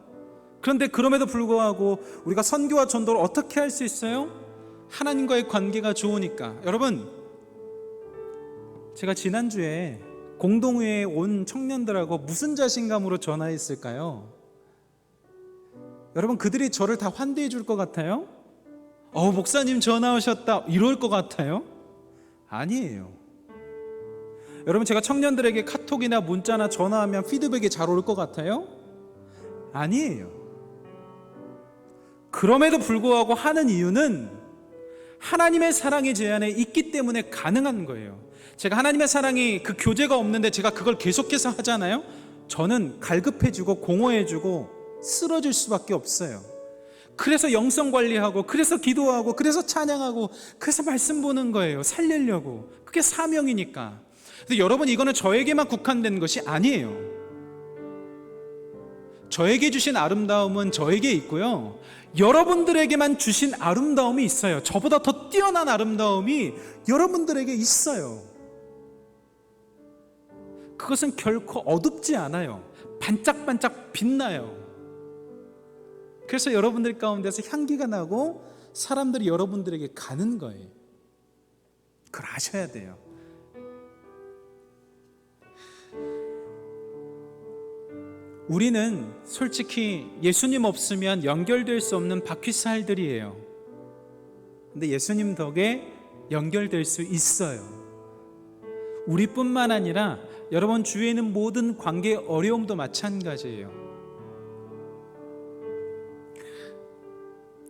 그런데 그럼에도 불구하고 우리가 선교와 전도를 어떻게 할 수 있어요? 하나님과의 관계가 좋으니까. 여러분, 제가 지난주에 공동회에 온 청년들하고 무슨 자신감으로 전화했을까요? 여러분, 그들이 저를 다 환대해 줄 것 같아요? 목사님 전화 오셨다 이럴 것 같아요? 아니에요. 여러분, 제가 청년들에게 카톡이나 문자나 전화하면 피드백이 잘 올 것 같아요? 아니에요. 그럼에도 불구하고 하는 이유는 하나님의 사랑이 제 안에 있기 때문에 가능한 거예요. 제가 하나님의 사랑이 그 교제가 없는데 제가 그걸 계속해서 하잖아요. 저는 갈급해지고 공허해지고 쓰러질 수밖에 없어요. 그래서 영성 관리하고, 그래서 기도하고, 그래서 찬양하고, 그래서 말씀 보는 거예요. 살리려고. 그게 사명이니까. 근데 여러분, 이거는 저에게만 국한된 것이 아니에요. 저에게 주신 아름다움은 저에게 있고요, 여러분들에게만 주신 아름다움이 있어요. 저보다 더 뛰어난 아름다움이 여러분들에게 있어요. 그것은 결코 어둡지 않아요. 반짝반짝 빛나요. 그래서 여러분들 가운데서 향기가 나고 사람들이 여러분들에게 가는 거예요. 그걸 아셔야 돼요. 우리는 솔직히 예수님 없으면 연결될 수 없는 바퀴살들이에요. 근데 예수님 덕에 연결될 수 있어요. 우리뿐만 아니라 여러분 주위에 있는 모든 관계 어려움도 마찬가지예요.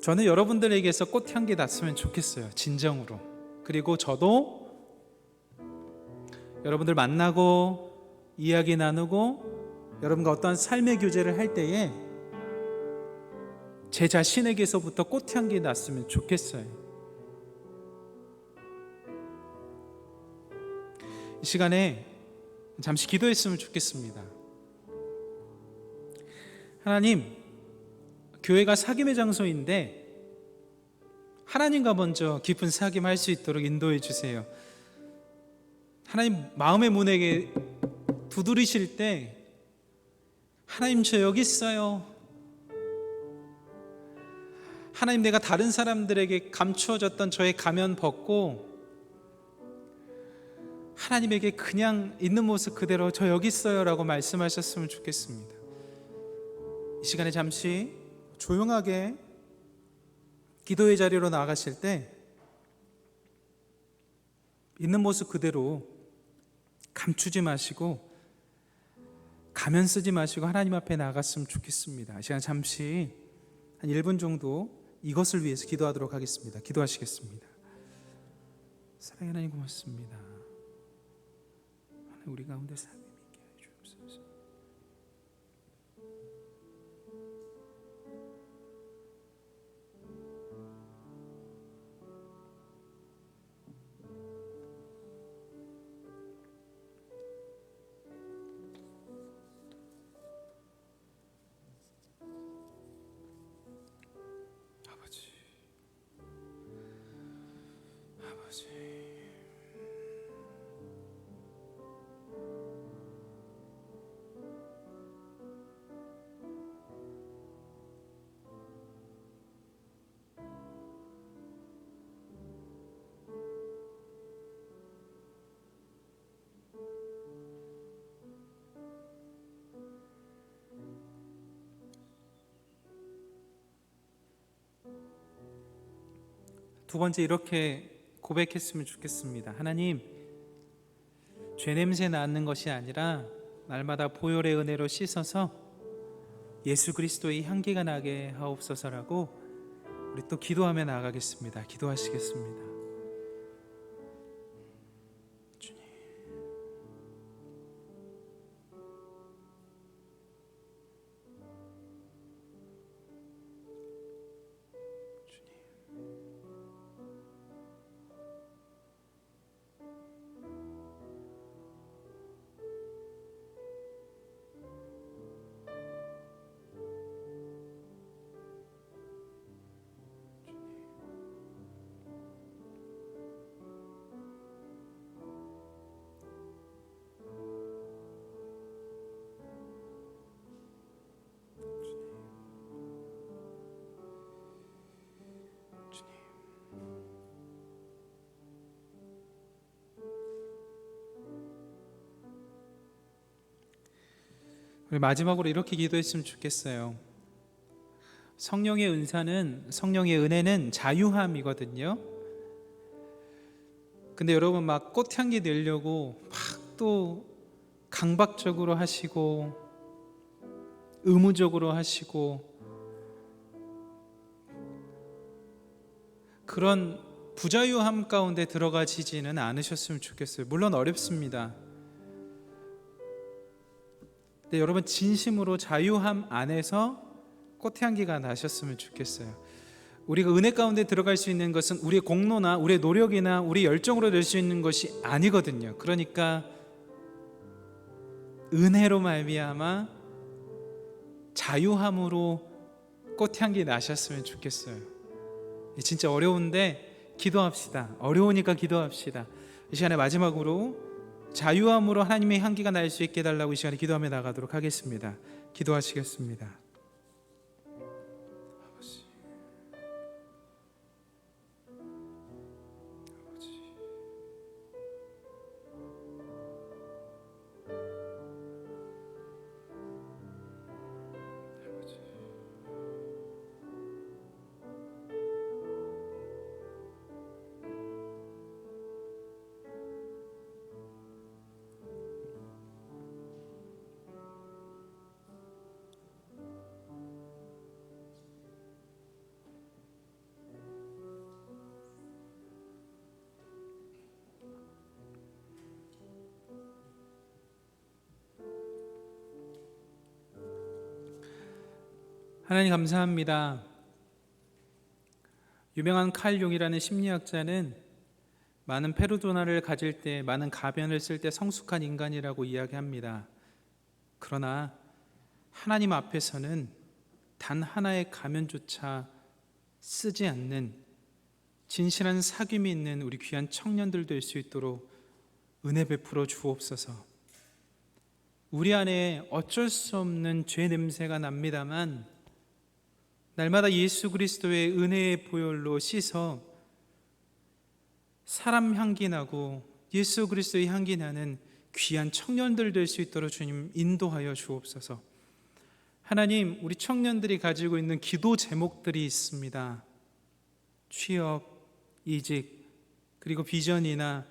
저는 여러분들에게서 꽃향기 났으면 좋겠어요. 진정으로. 그리고 저도 여러분들 만나고 이야기 나누고 여러분과 어떠한 삶의 교제를 할 때에 제 자신에게서부터 꽃향기 났으면 좋겠어요. 이 시간에 잠시 기도했으면 좋겠습니다. 하나님, 교회가 사귐의 장소인데 하나님과 먼저 깊은 사귐할 수 있도록 인도해 주세요. 하나님, 마음의 문에게 두드리실 때 하나님, 저 여기 있어요. 하나님, 내가 다른 사람들에게 감추어졌던 저의 가면 벗고 하나님에게 그냥 있는 모습 그대로 저 여기 있어요 라고 말씀하셨으면 좋겠습니다. 이 시간에 잠시 조용하게 기도의 자리로 나아가실 때 있는 모습 그대로 감추지 마시고 가면 쓰지 마시고 하나님 앞에 나아갔으면 좋겠습니다. 이 시간 잠시 한 1분 정도 이것을 위해서 기도하도록 하겠습니다. 기도하시겠습니다. 사랑의 하나님, 고맙습니다. 하나님, 우리 가운데 사귐이 있게 해 주옵소서. 아버지, 두 번째 이렇게 고백했으면 좋겠습니다. 하나님, 죄 냄새 나는 것이 아니라 날마다 보혈의 은혜로 씻어서 예수 그리스도의 향기가 나게 하옵소서라고 우리 또 기도하며 나아가겠습니다. 기도하시겠습니다. 주님. 우리 마지막으로 이렇게 기도했으면 좋겠어요. 성령의 은사는, 성령의 은혜는 자유함이거든요. 근데 여러분 막 꽃향기 내려고 막 또 강박적으로 하시고 의무적으로 하시고 그런 부자유함 가운데 들어가지지는 않으셨으면 좋겠어요. 물론 어렵습니다. 근데 여러분 진심으로 자유함 안에서 꽃향기가 나셨으면 좋겠어요. 우리가 은혜 가운데 들어갈 수 있는 것은 우리의 공로나 우리의 노력이나 우리의 열정으로 낼 수 있는 것이 아니거든요. 그러니까 은혜로 말미암아 자유함으로 꽃향기 나셨으면 좋겠어요. 진짜 어려운데 기도합시다. 어려우니까 기도합시다. 이 시간에 마지막으로 자유함으로 하나님의 향기가 날 수 있게 해달라고 이 시간에 기도하며 나가도록 하겠습니다. 기도하시겠습니다. 하나님 감사합니다. 유명한 칼 융이라는 심리학자는 많은 페르도나를 가질 때, 많은 가변을 쓸 때 성숙한 인간이라고 이야기합니다. 그러나 하나님 앞에서는 단 하나의 가면조차 쓰지 않는 진실한 사귐이 있는 우리 귀한 청년들 될 수 있도록 은혜 베풀어 주옵소서. 우리 안에 어쩔 수 없는 죄 냄새가 납니다만 날마다 예수 그리스도의 은혜의 보혈로 씻어 사람 향기 나고 예수 그리스도의 향기 나는 귀한 청년들 될 수 있도록 주님 인도하여 주옵소서. 하나님, 우리 청년들이 가지고 있는 기도 제목들이 있습니다. 취업, 이직, 그리고 비전이나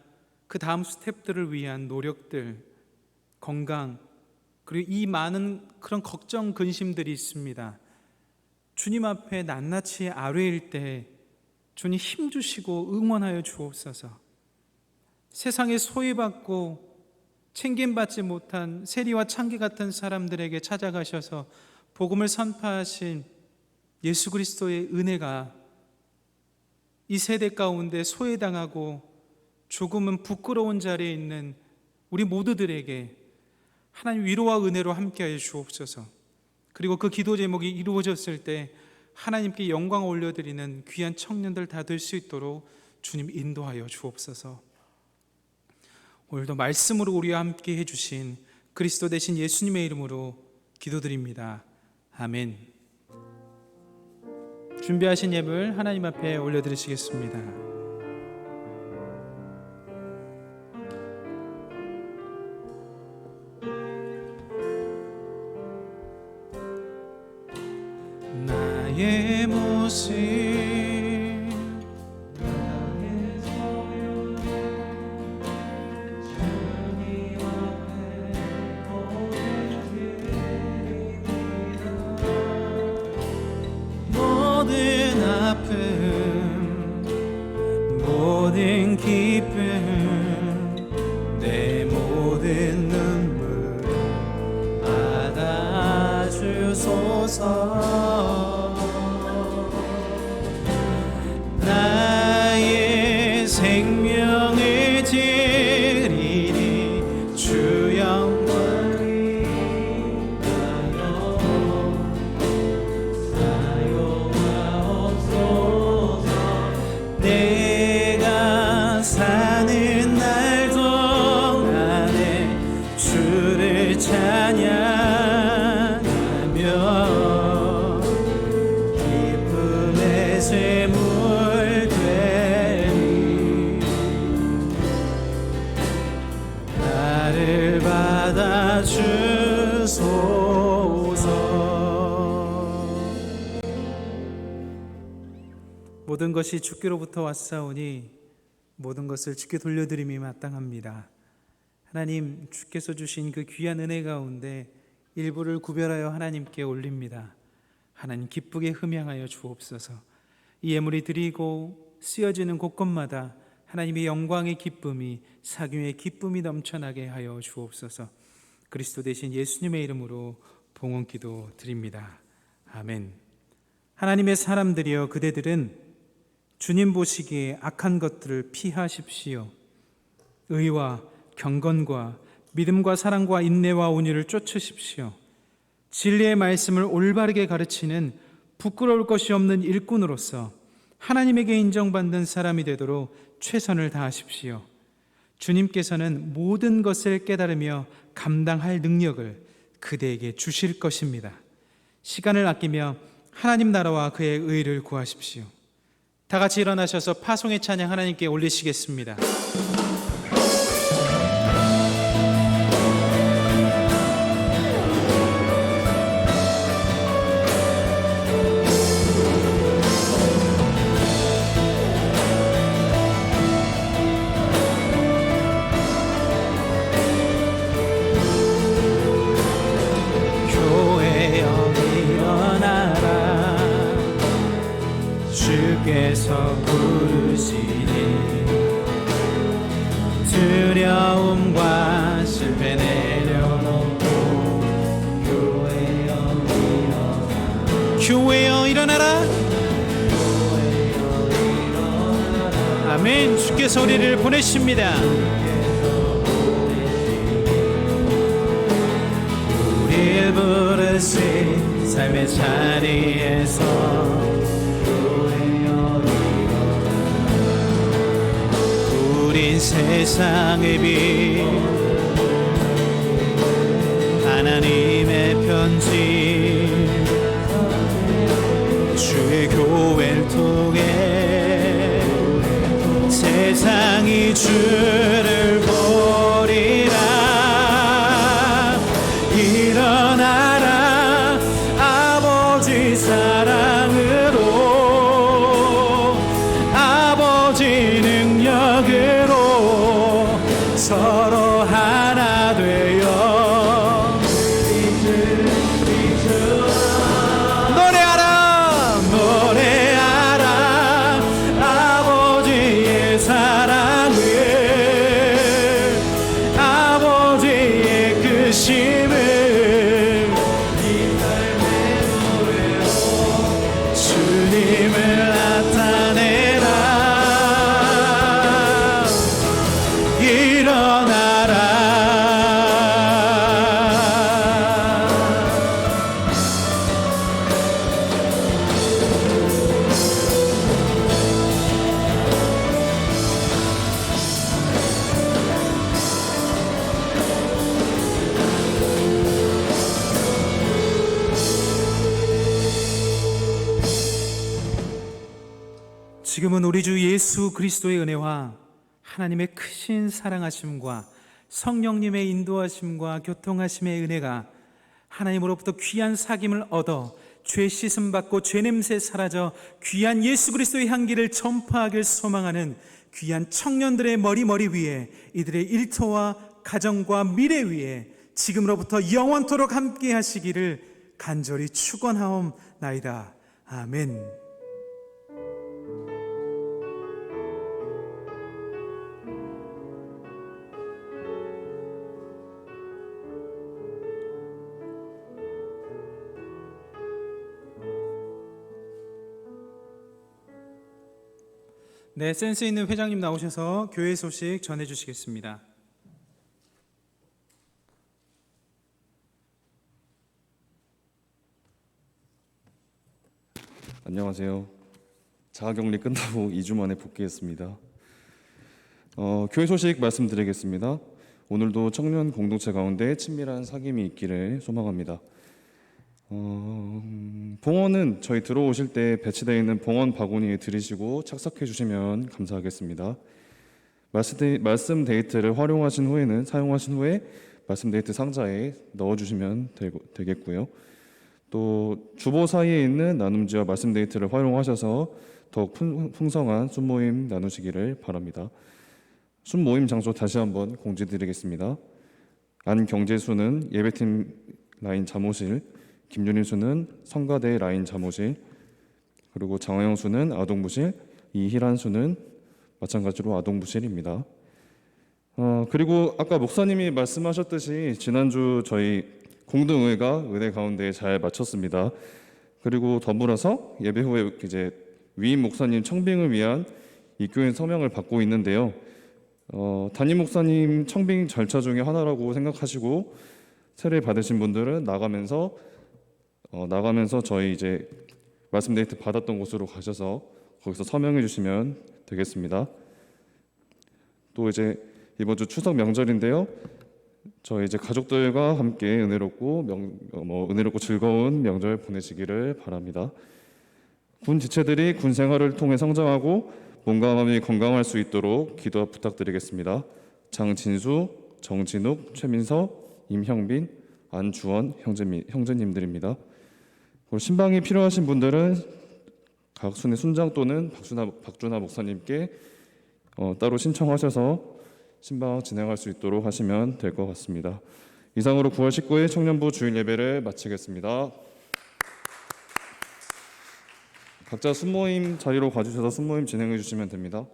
그 다음 스텝들을 위한 노력들, 건강, 그리고 이 많은 그런 걱정, 근심들이 있습니다. 주님 앞에 낱낱이 아뢰일 때 주님 힘주시고 응원하여 주옵소서. 세상에 소외받고 챙김받지 못한 세리와 창기 같은 사람들에게 찾아가셔서 복음을 선포하신 예수 그리스도의 은혜가 이 세대 가운데 소외당하고 조금은 부끄러운 자리에 있는 우리 모두들에게 하나님 위로와 은혜로 함께하여 주옵소서. 그리고 그 기도 제목이 이루어졌을 때 하나님께 영광을 올려드리는 귀한 청년들 다 될 수 있도록 주님 인도하여 주옵소서. 오늘도 말씀으로 우리와 함께 해주신 그리스도 되신 예수님의 이름으로 기도드립니다. 아멘. 준비하신 예물 하나님 앞에 올려드리시겠습니다. 나의 모습 나의 생명을 드리니 주 영광 내가 사는 날 동안에 주를 찬양하며 기쁨의 샘물 되리 나를 받아주소서. 모든 것이 주께로부터 왔사오니 모든 것을 주께 돌려드림이 마땅합니다. 하나님, 주께서 주신 그 귀한 은혜 가운데 일부를 구별하여 하나님께 올립니다. 하나님, 기쁘게 흠양하여 주옵소서. 이 예물이 드리고 쓰여지는 곳곳마다 하나님의 영광의 기쁨이, 사귐의 기쁨이 넘쳐나게 하여 주옵소서. 그리스도 대신 예수님의 이름으로 봉헌기도 드립니다. 아멘. 하나님의 사람들이여, 그대들은 주님 보시기에 악한 것들을 피하십시오. 의와 경건과 믿음과 사랑과 인내와 온유를 쫓으십시오. 진리의 말씀을 올바르게 가르치는 부끄러울 것이 없는 일꾼으로서 하나님에게 인정받는 사람이 되도록 최선을 다하십시오. 주님께서는 모든 것을 깨달으며 감당할 능력을 그대에게 주실 것입니다. 시간을 아끼며 하나님 나라와 그의 의를 구하십시오. 다 같이 일어나셔서 파송의 찬양 하나님께 올리시겠습니다. 교회여 일어나라, 주께서 부르시니 두려움과 실패 내려놓고 교회여 일어나라. 아멘. 주께서 우리를 보내십니다. 우리를 부르신 삶의 자리에서 우린 세상의 빛, 하나님의 편지, 주의 교회를 통해 세상이 주를 보리라. 일어나라, 아버지 사랑으로, 아버지 능력으로 서로 하나 되어 노래하라, 노래하라 아버지의 사랑을, 아버지의 크심을 이 삶의 노래로 주님을 나타내라. 일어나라. 지금은 우리 주 예수 그리스도의 은혜와 하나님의 크신 사랑하심과 성령님의 인도하심과 교통하심의 은혜가 하나님으로부터 귀한 사귐을 얻어 죄 씻음 받고 죄 냄새 사라져 귀한 예수 그리스도의 향기를 전파하길 소망하는 귀한 청년들의 머리 위에, 이들의 일터와 가정과 미래 위에 지금으로부터 영원토록 함께 하시기를 간절히 축원하옵나이다. 아멘. 네, 센스 있는 회장님 나오셔서 교회 소식 전해 주시겠습니다. 안녕하세요. 자가격리 끝나고 2주 만에 복귀했습니다. 교회 소식 말씀드리겠습니다. 오늘도 청년 공동체 가운데 친밀한 사귐이 있기를 소망합니다. 봉헌은 저희 들어오실 때 배치되어 있는 봉헌 바구니에 들이시고 착석해 주시면 감사하겠습니다. 말씀 데이트를 사용하신 후에 말씀 데이트 상자에 넣어주시면 되겠고요. 또 주보 사이에 있는 나눔지와 말씀 데이트를 활용하셔서 더욱 풍성한 순모임 나누시기를 바랍니다. 순모임 장소 다시 한번 공지드리겠습니다. 안경재수는 예배팀 라인 잠옷실, 김윤희수는 성가대 라인 잠옷실, 그리고 장화영수는 아동부실, 이희란수는 마찬가지로 아동부실입니다. 그리고 아까 목사님이 말씀하셨듯이 지난주 저희 공동의회가 은혜 가운데 잘 마쳤습니다. 그리고 더불어서 예배 후에 이제 위임 목사님 청빙을 위한 입교인 서명을 받고 있는데요. 담임 목사님 청빙 절차 중에 하나라고 생각하시고 세례 받으신 분들은 나가면서 저희 이제 말씀 데이트 받았던 곳으로 가셔서 거기서 서명해 주시면 되겠습니다. 또 이제 이번 주 추석 명절인데요. 저희 이제 가족들과 함께 은혜롭고 즐거운 명절 보내시기를 바랍니다. 군 지체들이 군 생활을 통해 성장하고 몸과 마음이 건강할 수 있도록 기도 부탁드리겠습니다. 장진수, 정진욱, 최민서, 임형빈, 안주원 형제님들입니다. 그리고 신방이 필요하신 분들은 각순의 순장 또는 박준하 목사님께 따로 신청하셔서 신방 진행할 수 있도록 하시면 될 것 같습니다. 이상으로 9월 19일 청년부 주일 예배를 마치겠습니다. 각자 순모임 자리로 가주셔서 순모임 진행해 주시면 됩니다.